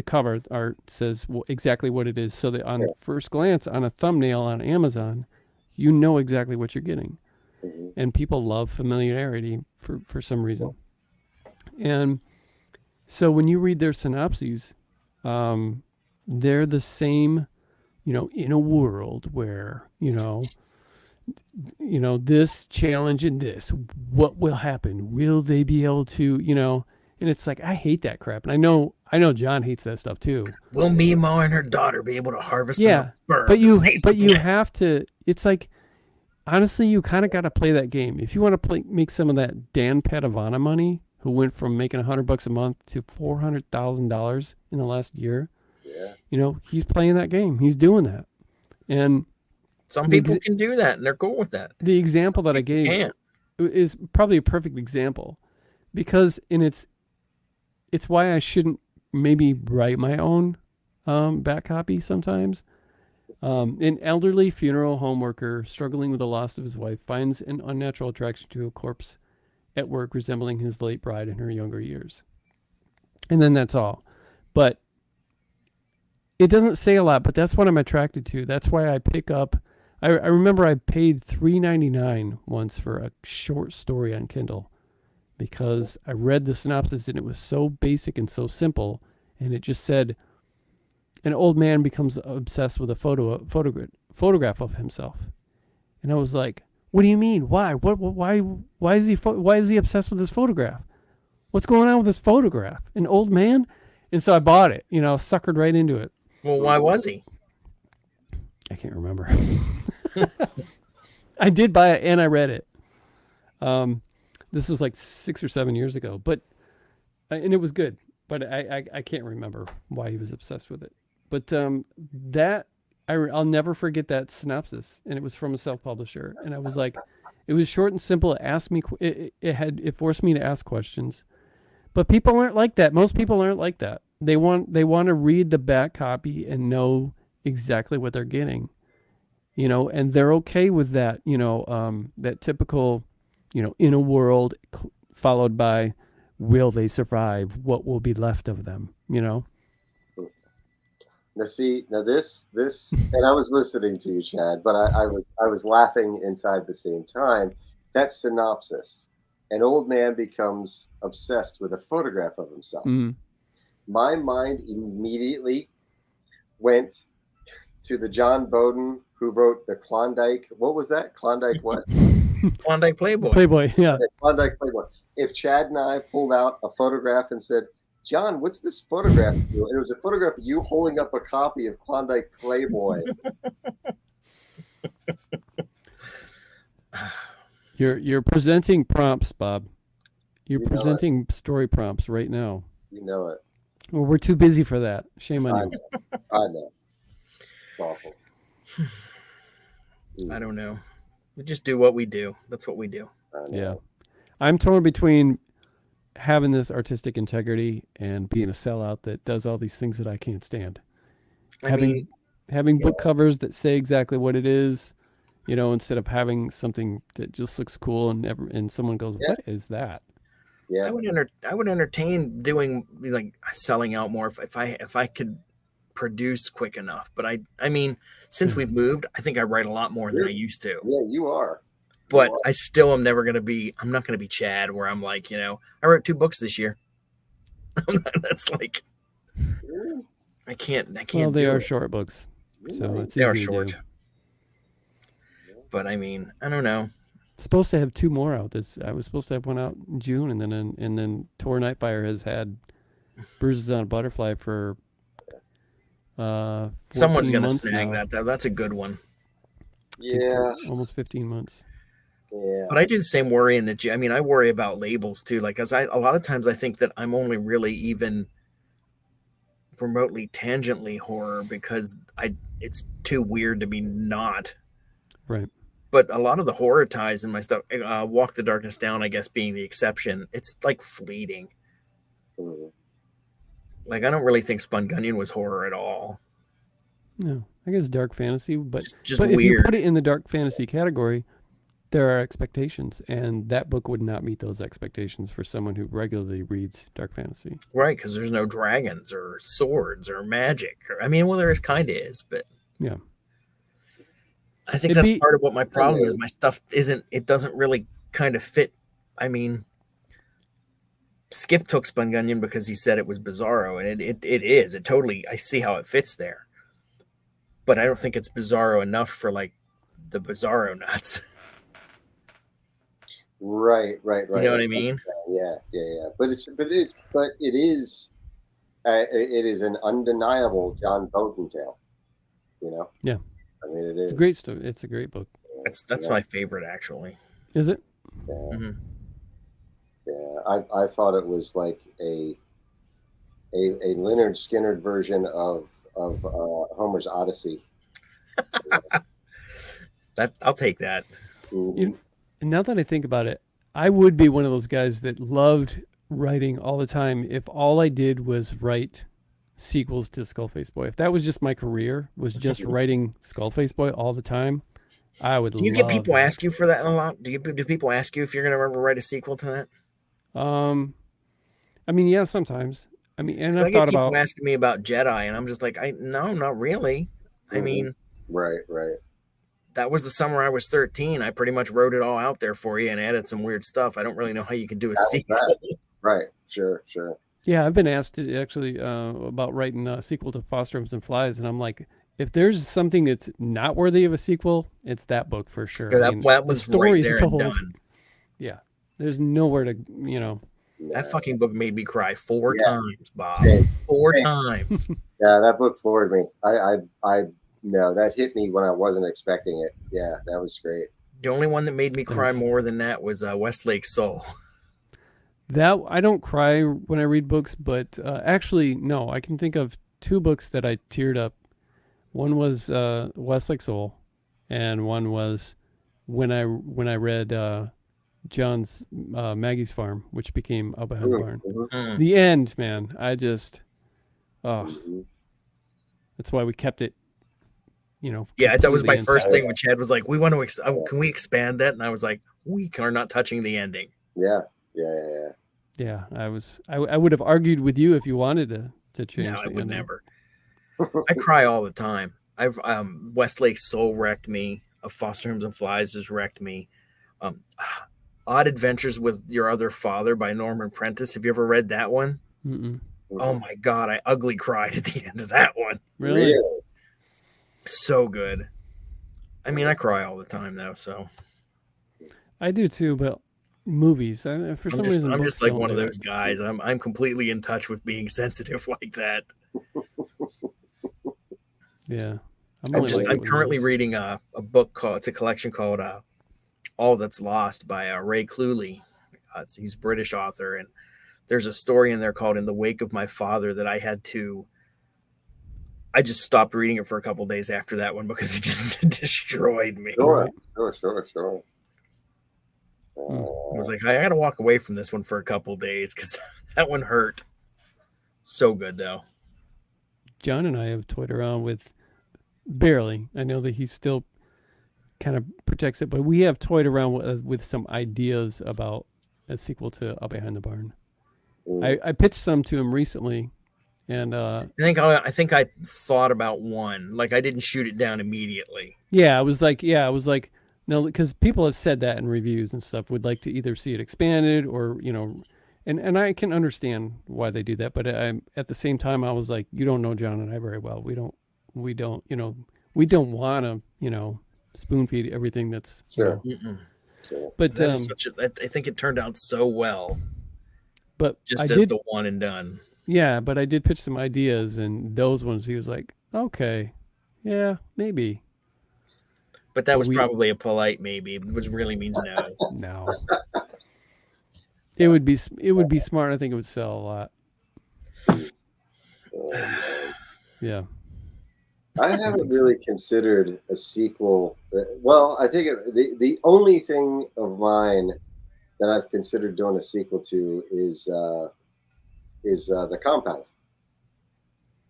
cover art says exactly what it is, so that on first glance on a thumbnail on Amazon, you know exactly what you're getting. Mm-hmm. And people love familiarity for some reason. And so when you read their synopses, they're the same, in a world where, this challenge and this, what will happen? Will they be able to, and it's like, I hate that crap. And I know John hates that stuff too. Will Mima and her daughter be able to harvest the sperm? But you have to, it's like, honestly, you kind of got to play that game. If you want to make some of that Dan Padavana money, who went from making $100 a month to $400,000 in the last year. Yeah. He's playing that game. He's doing that. And some people can do that, and they're cool with that. The example that I gave is probably a perfect example, because it's why I shouldn't maybe write my own back copy sometimes. An elderly funeral home worker struggling with the loss of his wife finds an unnatural attraction to a corpse at work resembling his late bride in her younger years. And then that's all. But it doesn't say a lot, but that's what I'm attracted to. That's why I pick up. I remember I paid $3.99 once for a short story on Kindle, because I read the synopsis and it was so basic and so simple, and it just said an old man becomes obsessed with a photograph of himself. And I was like, what do you mean? Why? Why is he obsessed with this photograph? What's going on with this photograph? An old man? And so I bought it, suckered right into it. Well, why was he? I can't remember. I did buy it and I read it. This was like 6 or 7 years ago, and it was good, but I can't remember why he was obsessed with it. But I'll never forget that synopsis, and it was from a self-publisher, and I was like, it was short and simple. It asked me, it forced me to ask questions, but people aren't like that. Most people aren't like that. They want to read the back copy and know exactly what they're getting, and they're okay with that, that typical, in a world followed by, will they survive? What will be left of them? Now this, and I was listening to you, Chad, but I was laughing inside at the same time. That synopsis: an old man becomes obsessed with a photograph of himself. Mm. My mind immediately went to the John Boden who wrote the Klondike. What was that? Klondike what? Klondike Playboy. Playboy, yeah. Klondike Playboy. If Chad and I pulled out a photograph and said, John, what's this photograph of you? And it was a photograph of you holding up a copy of Klondike Playboy. You're presenting prompts, Bob. You're presenting story prompts right now. You know it. Well, we're too busy for that. Shame on you. I know. It's awful. I don't know. We just do what we do. That's what we do. Yeah. I'm torn between having this artistic integrity and being a sellout that does all these things that I can't stand. Having book covers that say exactly what it is, instead of having something that just looks cool and someone goes, what is that? Yeah. I would entertain doing like selling out more if I could produce quick enough. But I mean, since we've moved, I think I write a lot more than I used to. Yeah, you are. but I still am never going to be, I'm not going to be Chad where I'm like, you know, I wrote 2 books this year. That's like, I can't Well, they do are it. short books, so it's They are easy to short. do. But I mean, I don't know. Supposed to have 2 more out. I was supposed to have one out in June, and then Tor Nightfire has had Bruises on a Butterfly for Someone's 14 going to months snag now. That's a good one. Yeah. Almost 15 months. Yeah. But I do the same worrying that I mean, I worry about labels too. Like, a lot of times I think that I'm only really even remotely tangentially horror because it's too weird to be not. Right. But a lot of the horror ties in my stuff, Walk the Darkness Down, I guess, being the exception, it's like fleeting. Mhm. Like, I don't really think Spun Gunyon was horror at all. No, I guess dark fantasy, but Just if you weird. put it in the dark fantasy category, there are expectations, and that book would not meet those expectations for someone who regularly reads dark fantasy. Right, because there's no dragons or swords or magic. I mean, well, there kind of is, but Yeah. I think It'd that's be- part of what my problem is. My stuff it doesn't really kind of fit. I mean, Skip took Spun Gunyon because he said it was Bizarro, and it is. It totally, I see how it fits there. But I don't think it's Bizarro enough for like the Bizarro nuts. Right. You know what I mean? Yeah. But it is an undeniable John Boden tale. You know. Yeah. I mean, it is. It's a great story. It's a great book. That's my favorite, actually. Is it? Yeah. Mm-hmm. Yeah. I thought it was like a Leonard Skinner version of Homer's Odyssey. I'll take that. Mhm. And now that I think about it, I would be one of those guys that loved writing all the time if all I did was write sequels to Skullface Boy. If that was just my career, was just writing Skullface Boy all the time, I would. Do you get people ask you for that a lot? Do people ask you if you're going to ever write a sequel to that? I mean, yeah, sometimes. I mean, and I've I get thought people about asking me about Jedi, and I'm just like, no, not really. I mean, Right. that was the summer I was 13. I pretty much wrote it all out there for you and added some weird stuff. I don't really know how you can do a sequel. Right. Sure. Yeah, I've been asked actually about writing a sequel to Fosterums and Flies, and I'm like, if there's something that's not worthy of a sequel, it's that book for sure. Yeah, I mean, that was the story right there is and told. done. Yeah, there's nowhere to, That fucking book made me cry 4 times, Bob. Same. 4 times. Yeah, that book floored me. I no, that hit me when I wasn't expecting it. Yeah, that was great. The only one that made me cry Nice. more than that was Westlake Soul. That I don't cry when I read books, but actually, no, I can think of 2 books that I teared up. One was Westlake Soul, and one was when I read John's Maggie's Farm, which became Up Behind the Barn. Mm. The end, man. I just, Mhm. that's why we kept it. Yeah, that was my completely first intact. thing when Chad was like, we want to, can we expand that? And I was like, we are not touching the ending. Yeah. Yeah, I would have argued with you if you wanted to change. No, I the would ending. never. I cry all the time. I've Westlake Soul wrecked me. Foster Homes and Flies has wrecked me. Odd Adventures with Your Other Father by Norman Prentice. Have you ever read that one? Mm-mm. Oh my God, I ugly cried at the end of that one. Really? So good. I mean, I cry all the time though, so I do too, but movies. For some reason, I'm books just like don't one of do those it. guys. I'm completely in touch with being sensitive like that. Yeah, I'm currently reading a book called, it's a collection called All That's Lost by Ray Cluley. He's a British author, and there's a story in there called In the Wake of My Father that I just stopped reading it for a couple days after that one because it just destroyed me. Sure. I was like, I got to walk away from this one for a couple days because that one hurt. So good though. John and I have toyed around with, barely. I know that he still kind of protects it, but we have toyed around with some ideas about a sequel to Up Behind the Barn. I pitched some to him recently, and I think I thought about one. Like, I didn't shoot it down immediately. I was like, No, because people have said that in reviews and stuff, would like to either see it expanded or, and I can understand why they do that, but at the same time I was like, you don't know John and I very well. We don't, we don't want to, spoon feed everything that's, Sure. Sure. But that is I think it turned out so well. But just as the one and done. Yeah, but I did pitch some ideas, and those ones he was like, okay, yeah, maybe. But that was probably a polite maybe, which really means no. No. It would be smart. I think it would sell a lot. Yeah. I haven't really considered a sequel. Well, I think the only thing of mine that I've considered doing a sequel to is The Compound.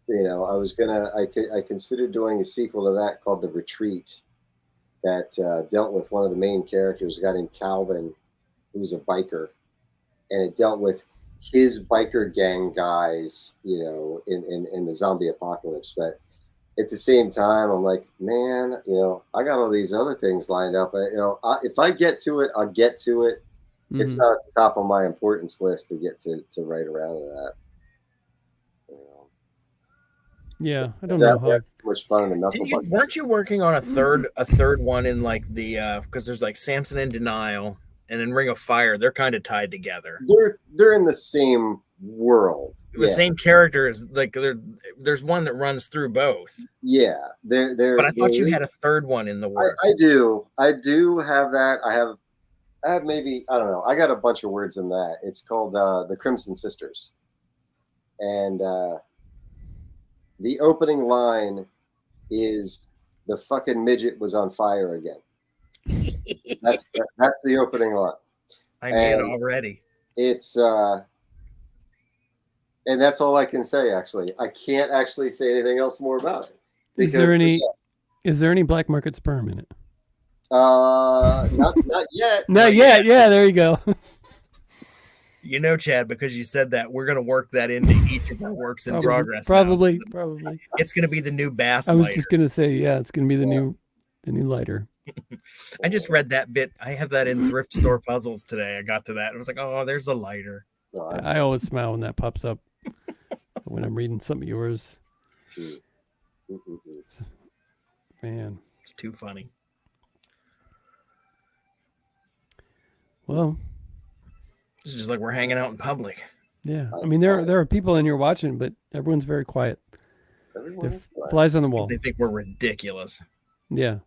I considered doing a sequel to that called The Retreat, that dealt with one of the main characters, a guy named Calvin, who was a biker, and it dealt with his biker gang guys, in the zombie apocalypse. But at the same time, I'm like, man, I got all these other things lined up. If I get to it, I'll get to it. Mm-hmm. It's not at the top of my importance list to get to right around to that. Yeah, I don't know how much fun enough. Weren't you working on a third one in like the because there's like Samson in Denial and then Ring of Fire? They're kind of tied together. They're in the same world. The same characters, like there's one that runs through both. Yeah, but I thought you had a third one in the works. I do have that. I have maybe, I don't know. I got a bunch of words in that. It's called The Crimson Sisters, and the opening line is the fucking midget was on fire again. That's the opening line. I get already. It's and that's all I can say. Actually, I can't actually say anything else more about it. Is there any black market sperm in it? Not yet. Not yet. Yeah, there you go. Chad, because you said that, we're going to work that into each of our works in progress. Probably. It's going to be the new bass. I was lighter. just going to say, yeah, it's going to be the new lighter. I just read that bit. I have that in Thrift Store Puzzles today. I got to that. I was like, oh, there's the lighter. I always smile when that pops up when I'm reading some of yours. Man, it's too funny. Well, it's just like we're hanging out in public. Yeah, I mean there are people in here watching, but everyone's very quiet. Flies on the wall. They think we're ridiculous. Yeah,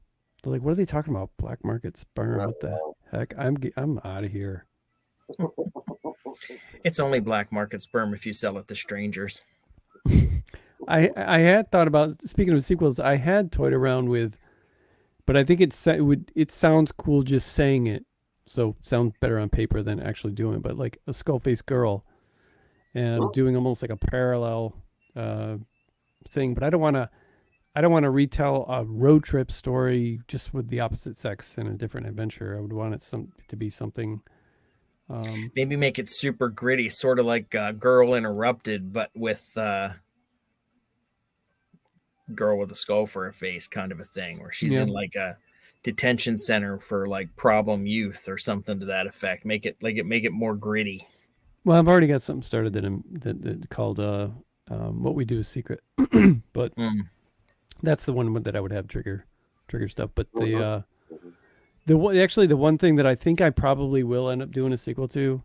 they're like, what are they talking about? Black market sperm? What the heck? I'm out of here. It's only black market sperm if you sell it to strangers. I had thought about, speaking of sequels, I had toyed around with, but I think it sounds cool just saying it. So sounds better on paper than actually doing it. But like a skull-faced girl, and doing almost like a parallel thing. But I don't want to retell a road trip story just with the opposite sex in a different adventure. I would want it to be something. Maybe make it super gritty, sort of like Girl Interrupted, but with girl with a skull for a face, kind of a thing, where she's in like a detention center for like problem youth or something to that effect. Make it more gritty. Well, I've already got something started that called What We Do Is Secret, but that's the one that I would have trigger stuff. But the one thing that I think I probably will end up doing a sequel to,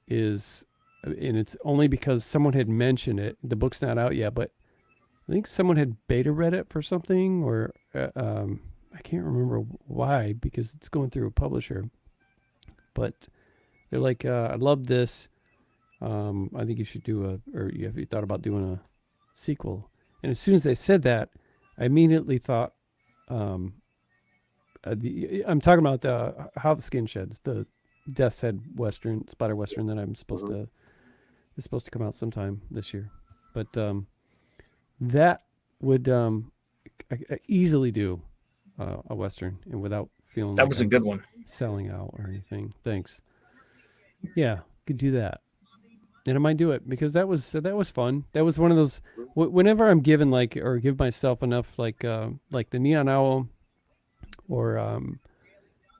is, and it's only because someone had mentioned it. The book's not out yet, but I think someone had beta read it for something, or I can't remember why, because it's going through a publisher. But they're like, I love this. I think you should have you thought about doing a sequel? And as soon as they said that, I immediately thought, I'm talking about How the Skin Sheds, the Death's Head Western, splatter Western that it's supposed to come out sometime this year. But that would easily do a Western, and without feeling that was a good one, selling out or anything. Thanks. Yeah, could do that. And I might do it because that was fun. That was one of those. Whenever I'm given or give myself enough like the Neon Owl or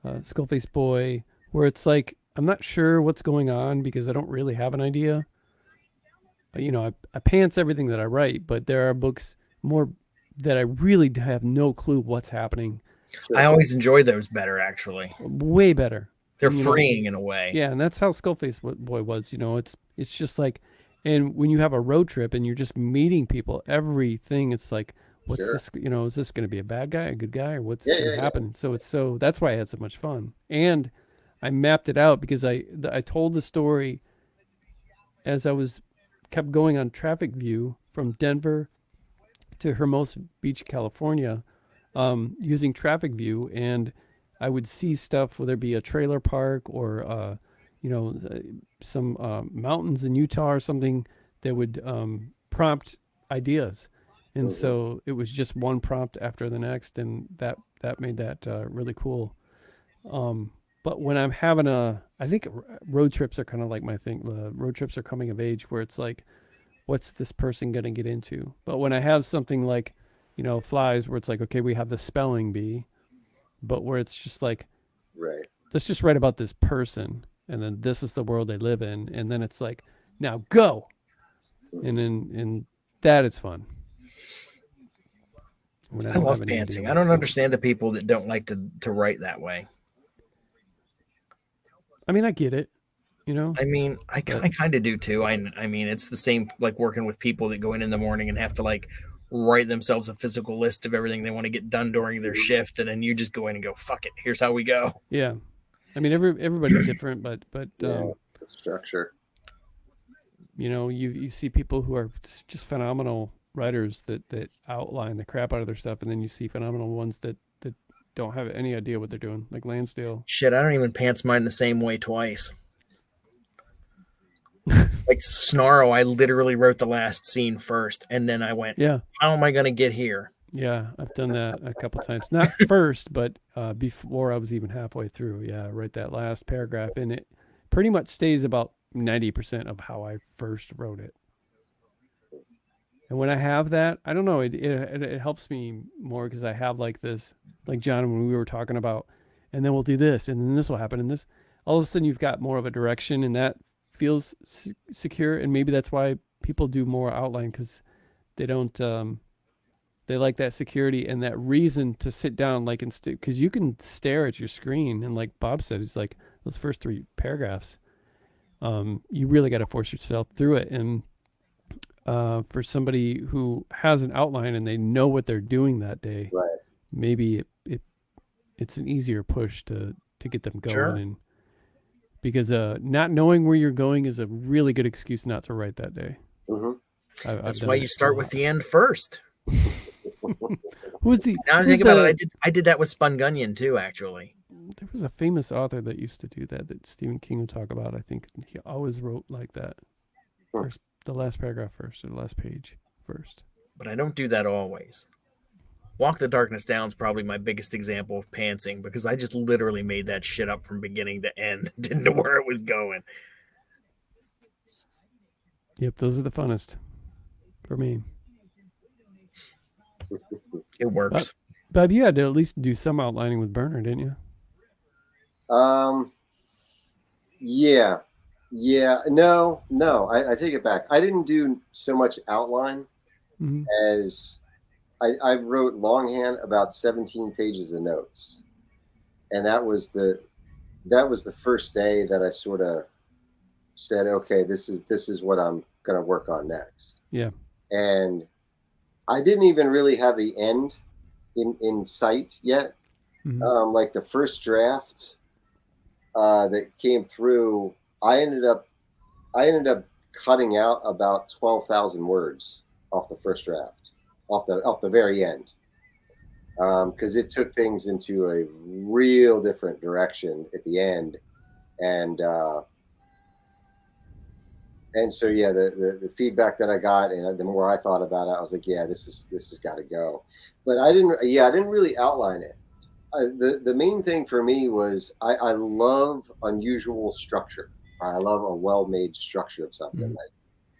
Skullface Boy, where it's like I'm not sure what's going on because I don't really have an idea. You know, I pants everything that I write, but there are books more that I really have no clue what's happening. Sure. I always enjoy those better, actually. Way better. They're And, you know, freeing in a way. yeah, and that's how Skullface Boy was. You know, it's just like, and when you have a road trip and you're just meeting people, everything it's like, what's Sure. this? You know, is this going to be a bad guy, a good guy, or what's Yeah, going to yeah, happen? So it's so that's why I had so much fun, and I mapped it out because I told the story as I was kept going on traffic view from Denver to Hermosa Beach, California, using traffic view, and I would see stuff, whether it be a trailer park or you know, some mountains in Utah or something that would prompt ideas, and Mhm. so it was just one prompt after the next, and that made that really cool. But when I'm having I think road trips are kind of like my thing. Road trips are coming of age, where it's like, what's this person going to get into? But when I have something like, you know, Flies, where it's like, okay, we have the spelling bee, but where it's just like, Right. let's just write about this person, and then this is the world they live in, and then it's like, now go, and then and that is fun. When I I don't love have any idea pantsing. I what's don't going on. understand the people that don't like to write that way. I mean, I get it, you know. I mean, I But kind of do too. I mean, it's the same like working with people that go in the morning and have to like write themselves a physical list of everything they want to get done during their shift, and then you just go in and go, "Fuck it, here's how we go." yeah, I mean, everybody's different, but Yeah. The structure. you know, you see people who are just phenomenal writers that outline the crap out of their stuff, and then you see phenomenal ones that don't have any idea what they're doing, like Lansdale. Shit, I don't even pants mine the same way twice. Like Snarl, I literally wrote the last scene first, and then I went, Yeah, "How am I going to get here?" yeah, I've done that a couple times. Not first, but before I was even halfway through. Yeah, write that last paragraph, and it pretty much stays about 90% of how I first wrote it. And when I have that, I don't know, it helps me more because I have like this, like John, when we were talking about, and then we'll do this, and then this will happen, and this. All of a sudden, you've got more of a direction, and that feels secure. And maybe that's why people do more outline, because they don't. They like that security and that reason to sit down, like instead, because you can stare at your screen, and like Bob said, it's like those first three paragraphs. You really got to force yourself through it, and for somebody who has an outline and they know what they're doing that day, Right. maybe it's an easier push to get them going. Sure. And because not knowing where you're going is a really good excuse not to write that day. Hmm. That's why you start with the end first. Who's the? Now I who's think about the, it, I did that with Spungunyon too, actually. There was a famous author that used to do that Stephen King would talk about. I think he always wrote like that. First, the last paragraph first, or the last page first. But I don't do that always. Walk the Darkness Down is probably my biggest example of pantsing, because I just literally made that shit up from beginning to end. Didn't know where it was going. Yep, those are the funnest for me. It works. Bob, you had to at least do some outlining with Burner, didn't you? Yeah. No, I take it back. I didn't do so much outline as I wrote longhand about 17 pages of notes. And that was the first day that I sort of said, okay, this is what I'm going to work on next. Yeah. And I didn't even really have the end in sight yet. Like the first draft that came through, I ended up cutting out about 12,000 words off the first draft, off the very end, because it took things into a real different direction at the end, and so yeah, the feedback that I got, and the more I thought about it, I was like, yeah, this has got to go. But I didn't really outline it. The main thing for me was I love unusual structure. I love a well-made structure of something. Like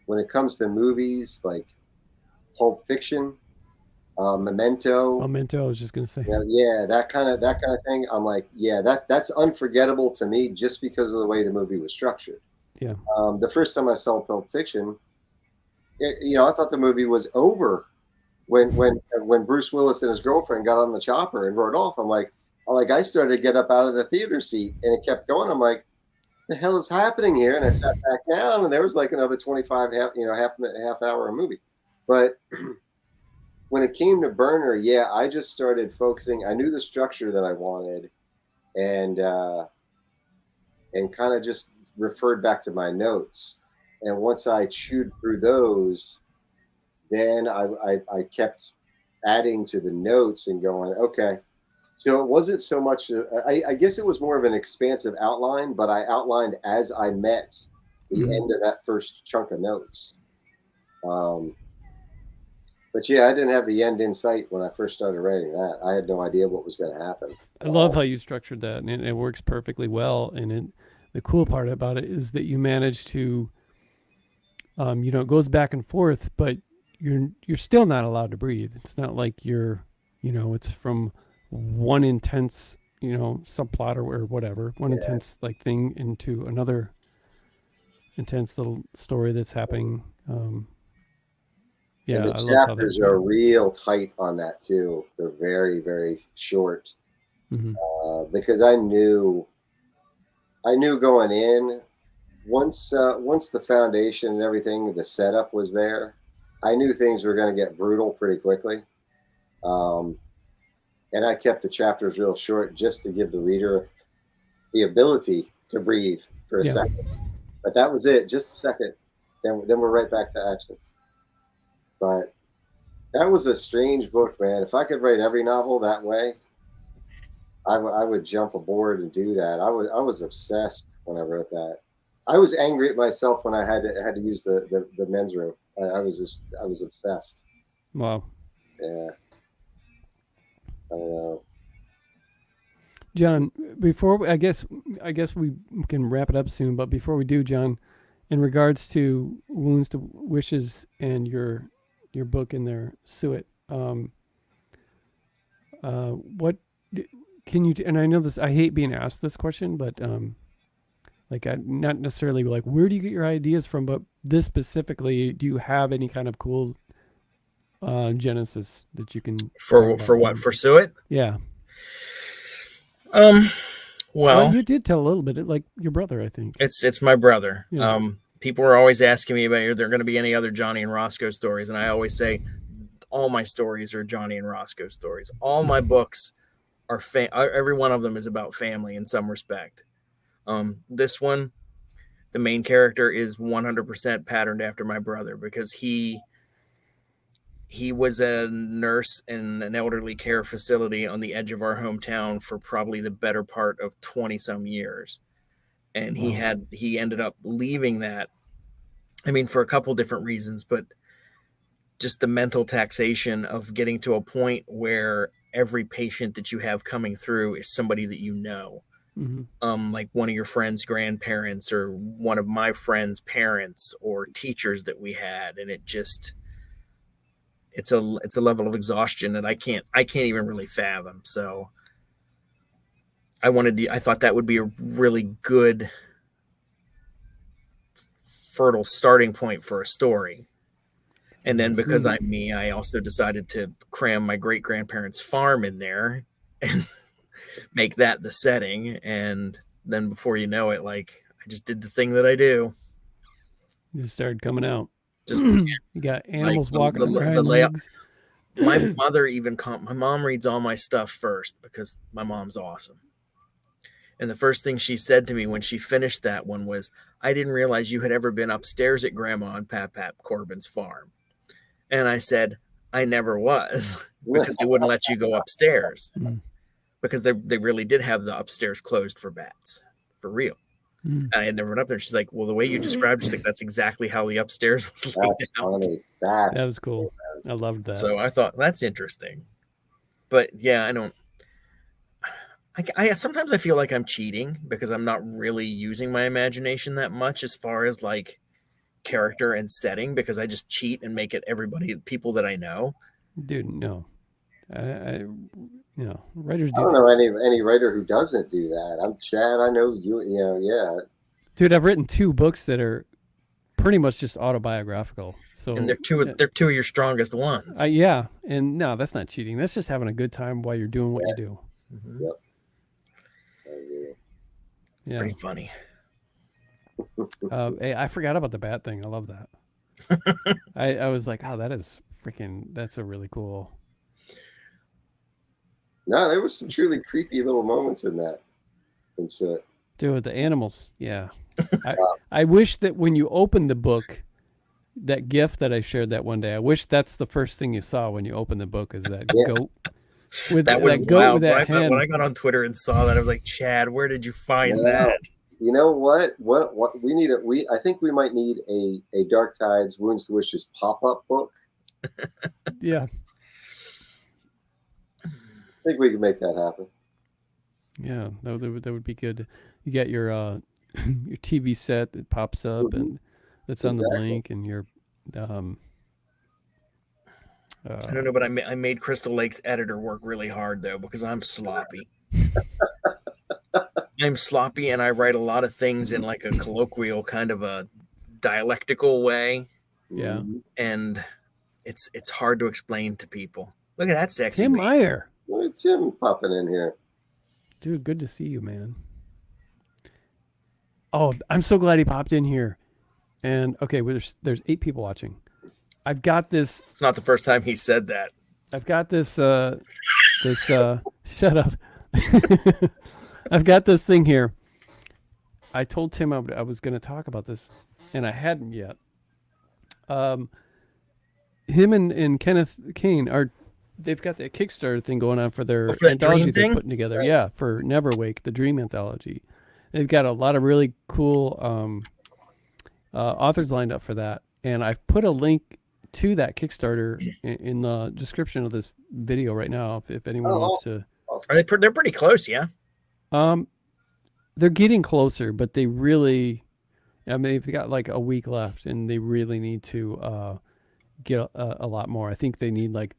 when it comes to movies, like Pulp Fiction, Memento. Memento, I was just gonna say. Yeah, that kind of thing. I'm like, yeah, that's unforgettable to me just because of the way the movie was structured. Yeah. The first time I saw Pulp Fiction, I thought the movie was over when Bruce Willis and his girlfriend got on the chopper and rode off. I started to get up out of the theater seat, and it kept going. I'm like, the hell is happening here? And I sat back down, and there was like another 25 half hour of movie. But when it came to Burner, yeah, I just started focusing. I knew the structure that I wanted, and kind of just referred back to my notes. And once I chewed through those, then I kept adding to the notes and going, okay. So it wasn't so much, I guess it was more of an expansive outline, but I outlined as I met the end of that first chunk of notes. But yeah, I didn't have the end in sight when I first started writing that. I had no idea what was going to happen. I love how you structured that, and it works perfectly well. And the cool part about it is that you manage to, it goes back and forth, but you're still not allowed to breathe. It's not like it's from one intense, subplot or whatever, one intense like thing into another intense little story that's happening. Yeah, and the chapters are real tight on that too. They're very, very short. Because I knew going in, once the foundation and everything, the setup was there, I knew things were going to get brutal pretty quickly. And I kept the chapters real short just to give the reader the ability to breathe for a second. But that was it, just a second. Then we're right back to action. But that was a strange book, man. If I could write every novel that way, I would jump aboard and do that. I was obsessed when I wrote that. I was angry at myself when I had to use the men's room. I was obsessed. Wow. Yeah. I don't know. John, before I guess we can wrap it up soon, but before we do, John, in regards to Wounds to Wishes and your book in there, Suet, what can you? And I know this. I hate being asked this question, but not necessarily like where do you get your ideas from, but this specifically, do you have any kind of cool genesis that you can for what for Suet? Yeah. Well, you did tell a little bit, like your brother, I think. It's my brother. Yeah. People are always asking me about are there going to be any other Johnny and Roscoe stories, and I always say all my stories are Johnny and Roscoe stories. All my books are every one of them is about family in some respect. This one, the main character is 100% patterned after my brother because he was a nurse in an elderly care facility on the edge of our hometown for probably the better part of 20 some years. And he ended up leaving that. I mean, for a couple different reasons, but just the mental taxation of getting to a point where every patient that you have coming through is somebody that you know. Like one of your friends' grandparents or one of my friends' parents or teachers that we had. And it's a level of exhaustion that I can't even really fathom. So I thought that would be a really good fertile starting point for a story. And then because I'm me, I also decided to cram my great grandparents' farm in there and make that the setting. And then before you know it, like I just did the thing that I do. You started coming out. Just you got animals walking on their hind legs. My mom reads all my stuff first because my mom's awesome. And the first thing she said to me when she finished that one was, I didn't realize you had ever been upstairs at Grandma and Pap Corbin's farm. And I said, I never was because they wouldn't let you go upstairs because they really did have the upstairs closed for bats for real. And I had never been up there. She's like, well, the way you described, she's like, that's exactly how the upstairs was laid out. That was cool. I loved that. So I thought that's interesting. But yeah, I sometimes I feel like I'm cheating because I'm not really using my imagination that much as far as like character and setting because I just cheat and make it people that I know. dude, no. Writers I do don't that. know any writer who doesn't do that. I'm Chad. I know you. You know, yeah. Dude, I've written 2 books that are pretty much just autobiographical. So And they're two of your strongest ones. yeah, and no, that's not cheating. That's just having a good time while you're doing what you do. Mhm. Yep. I agree. Yeah. Pretty funny. Hey, I forgot about the bat thing. I love that. I was like, oh, that's a really cool. No, there was some truly creepy little moments in that. And so, Dude, the animals. Yeah. I wish that when you opened the book, that gift that I shared that one day, I wish that's the first thing you saw when you opened the book is that Yeah. goat. With That was that goat wild. with that When hand. I got on Twitter and saw that, I was like, Chad, where did you find No. that? you know what? What we need? I think we might need a Dark Tides Wounds to Wishes pop-up book. Yeah. I think we can make that happen. Yeah, that would be good. You got your your TV set that pops up and that's on the Exactly. blink, and your I don't know, but I made Crystal Lake's editor work really hard though because I'm sloppy. I'm sloppy, and I write a lot of things in like a colloquial kind of a dialectical way, Yeah. and it's hard to explain to people. Look at that sexy Tim beast. Meyer. Look at Tim popping in here. Dude, good to see you, man. Oh, I'm so glad he popped in here. And okay, well, there's 8 people watching. I've got this. It's not the first time he said that. I've got this. Shut up. I've got this thing here. I told Tim I was going to talk about this, and I hadn't yet. Him and Kenneth Kane they've got that Kickstarter thing going on for their for that anthology dream they're thing? putting together. Yeah, for Neverwake, the Dream anthology. They've got a lot of really cool authors lined up for that, and I've put a link to that Kickstarter in the description of this video right now. If anyone wants to, Are they? They're pretty close, yeah. they're getting closer, but they really, I mean, they've got like a week left, and they really need to get a lot more. I think they need like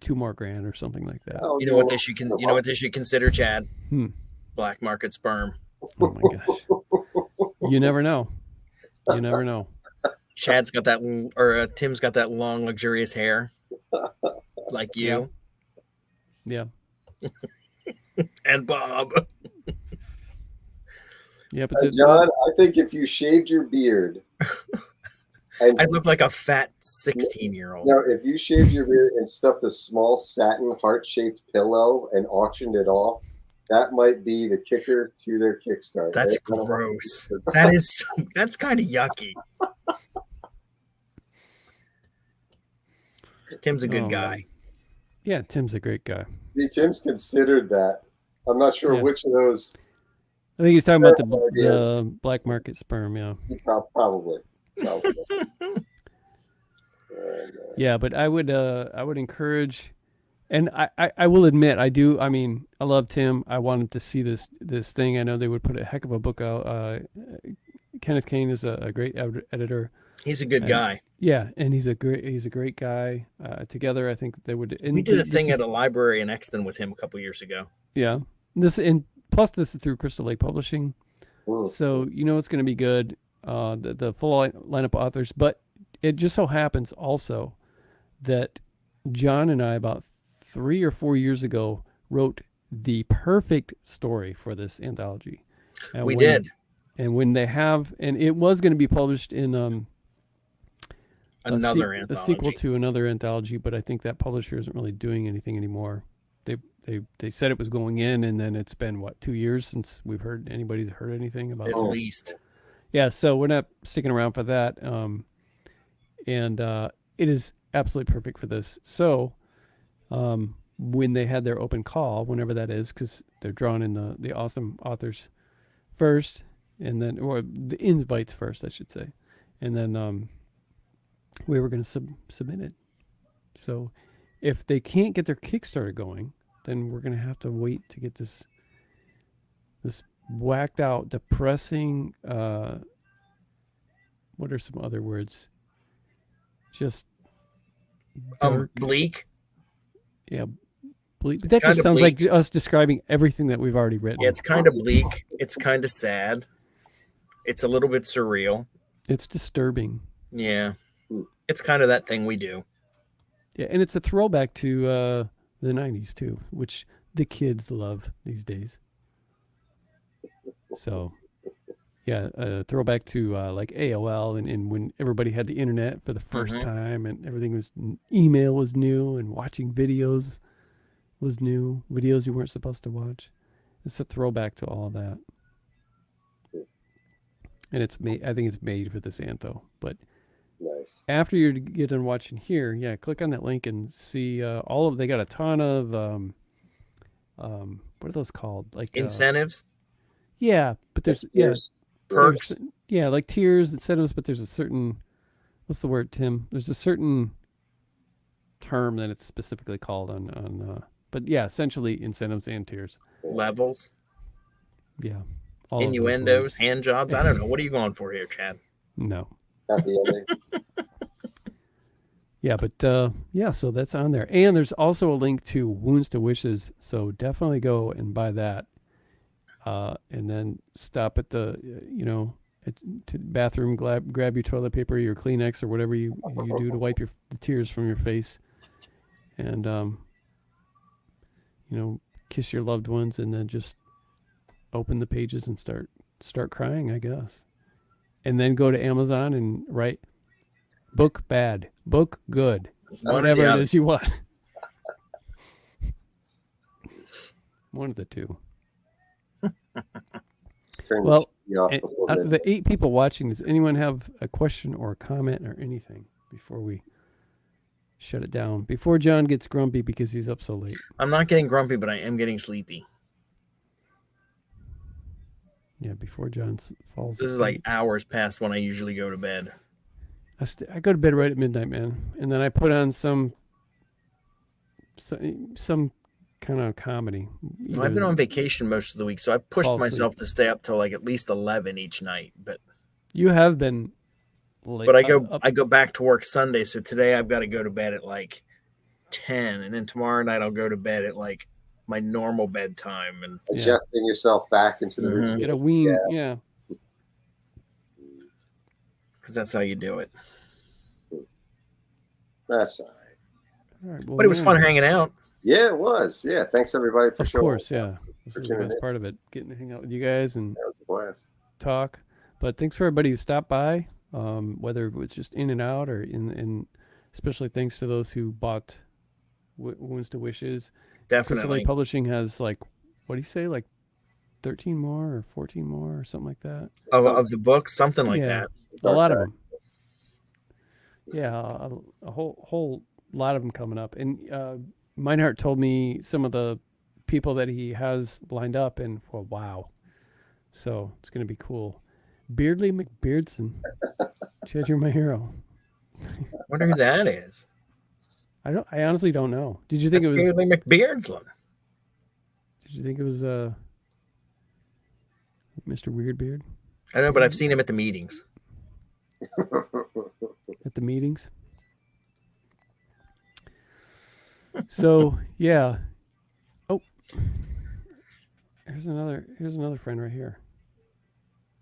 $2 more grand or something like that. Oh, You know what they should consider, Chad? Black market sperm. Oh my gosh! You never know. You never know. Chad's got that, or Tim's got that long, luxurious hair, like you. Yeah. And Bob. Yeah, but John, I think if you shaved your beard, and I look like a fat 16-year-old. no, if you shaved your beard and stuffed a small satin heart-shaped pillow and auctioned it off, that might be the kicker to their Kickstarter. That's gross. That's kind of yucky. Tim's a good guy. Man. Yeah, Tim's a great guy. Tim's considered that. I'm not sure which of those. I think he's talking about the black market sperm. Yeah. Probably. Yeah, but I would encourage, and I will admit I do. I mean, I love Tim. I want him to see this thing. I know they would put a heck of a book out. Kenneth Kane is a great editor. He's a good guy. Yeah, and he's a great guy. Together, I think they would. We did a thing at a library in Exton with him a couple years ago. Yeah, this is through Crystal Lake Publishing, so you know it's going to be good. The full lineup of authors, but it just so happens also that John and I about 3 or 4 years ago wrote the perfect story for this anthology. And we did. And when they have, and it was going to be published in another anthology, a sequel to another anthology, but I think that publisher isn't really doing anything anymore. They said it was going in, and then it's been 2 years since anybody's heard anything about it. At least. Yeah, so we're not sticking around for that. And it is absolutely perfect for this. So when they had their open call, whenever that is, because they're drawing in the awesome authors first, and then, or the invites first, I should say. And then we were going to submit it. So if they can't get their Kickstarter going, then we're going to have to wait to get this whacked out, depressing, what are some other words? Just dark. Bleak. Yeah, bleak. But that just kinda sounds bleak. like us describing everything that we've already written. Yeah, it's kind of bleak. It's kind of sad. It's a little bit surreal. It's disturbing. Yeah. It's kind of that thing we do. Yeah, and it's a throwback to the 90s too, which the kids love these days. So, yeah, a throwback to like AOL and when everybody had the internet for the first time and everything was email was new and watching videos was new, videos you weren't supposed to watch. It's a throwback to all of that. And it's made, I think it's made for this Antho, but Nice. after you get done watching here, yeah, click on that link and see all of. They got a ton of what are those called? Like Incentives, yeah, but there's perks. there's, yeah, like tiers, incentives. But there's a certain what's the word, Tim? There's a certain term that it's specifically called on. But yeah, essentially incentives and tiers. Levels, Yeah, all of those innuendos, words. hand jobs. I don't know. What are you going for here, Chad? No. Happy ending. Yeah, but yeah, so that's on there. And there's also a link to Wounds to Wishes, so definitely go and buy that. And then stop at the, to the bathroom, grab your toilet paper, your Kleenex, or whatever you do to wipe the tears from your face. And, kiss your loved ones and then just open the pages and start crying, I guess. And then go to Amazon and write book bad, book good, whatever it is you want. One of the two. Well, out of the 8 people watching, does anyone have a question or a comment or anything before we shut it down? Before John gets grumpy because he's up so late. I'm not getting grumpy, but I am getting sleepy. Yeah, before John falls asleep. This is like hours past when I usually go to bed. I go to bed right at midnight, man, and then I put on some kind of comedy. Well, I've been on vacation most of the week, so I've pushed myself asleep. to stay up till like at least 11 each night. But you have been late. But I go back to work Sunday, so today I've got to go to bed at like 10, and then tomorrow night I'll go to bed at like my normal bedtime and adjusting yourself back into the routine. Get a wean, yeah. Because that's how you do it. That's all right. Well, but it was fun hanging out. Yeah, it was. Yeah, thanks everybody for showing. Of course, yeah. This is the best part of it, getting to hang out with you guys and that was a blast. Talk. But thanks for everybody who stopped by, whether it was just in and out or in especially thanks to those who bought Wounds to Wishes. Definitely. Publishing has like, what do you say, like 13 more or 14 more or something like that? Of the books, something like that. A lot of them. Yeah, a whole lot of them coming up. And Meinhardt told me some of the people that he has lined up, and well, wow. So it's going to be cool. Beardley McBeardson. Chad, you're my hero. Wonder who that is. I honestly don't know. Did you think it was Beardley McBeardslin? Did you think it was Mr. Weirdbeard? I don't know, but I've seen him at the meetings. At the meetings. So yeah. Oh, here's another friend right here.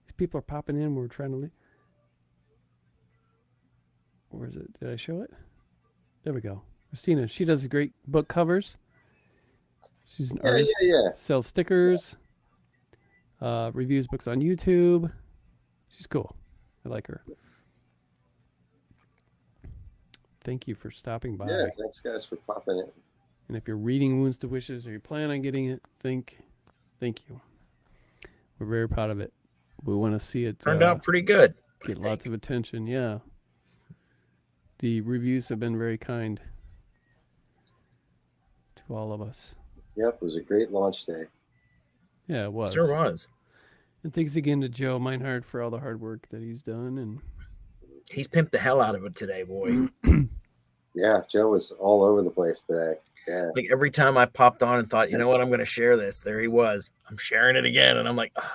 These people are popping in. We're trying to leave. Where is it? Did I show it? There we go. Christina, she does great book covers. She's an artist. Yeah. Sells stickers. Reviews books on YouTube. She's cool. I like her. Thank you for stopping by. Yeah, thanks guys for popping in. And if you're reading Wounds to Wishes or you plan on getting it, thank you. We're very proud of it. We want to see it turned out pretty good. Get lots of attention. Yeah. The reviews have been very kind to all of us. Yep, it was a great launch day. Yeah, it was. Sure was. And thanks again to Joe Meinhardt for all the hard work that he's done. And he's pimped the hell out of it today, boy. Yeah, Joe was all over the place today. Yeah. Like every time I popped on and thought, you know what, I'm going to share this. There he was. I'm sharing it again. And I'm like, oh,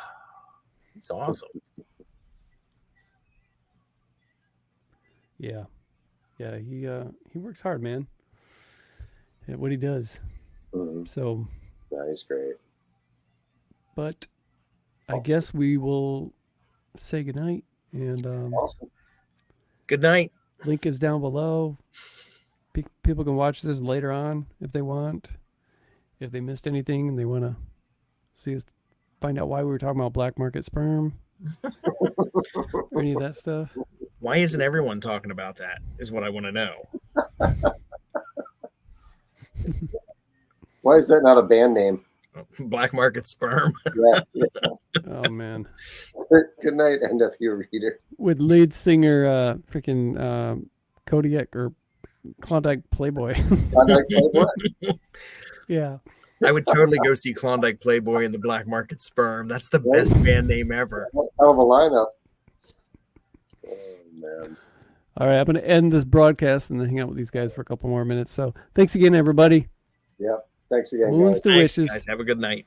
it's awesome. Yeah. Yeah, he works hard, man, at what he does. Mhm. So, Yeah, he's great. but I Awesome. guess we will say goodnight. And Awesome. Good night. link is down below. People can watch this later on if they want. If they missed anything and they want to see us find out why we were talking about black market sperm or any of that stuff. Why isn't everyone talking about that? Is what I want to know. Why is that not a band name? Black market sperm. Yeah. Oh man. Good night, NW reader. With lead singer freaking Kodiak or Klondike Playboy. Klondike Playboy. Yeah. I would totally go see Klondike Playboy and the Black Market Sperm. That's the best band name ever. Hell of a lineup. Oh man. All right, I'm going to end this broadcast and then hang out with these guys for a couple more minutes. So thanks again, everybody. Yep. Thanks again, Moons guys. to Thanks, wishes. guys. Have a good night.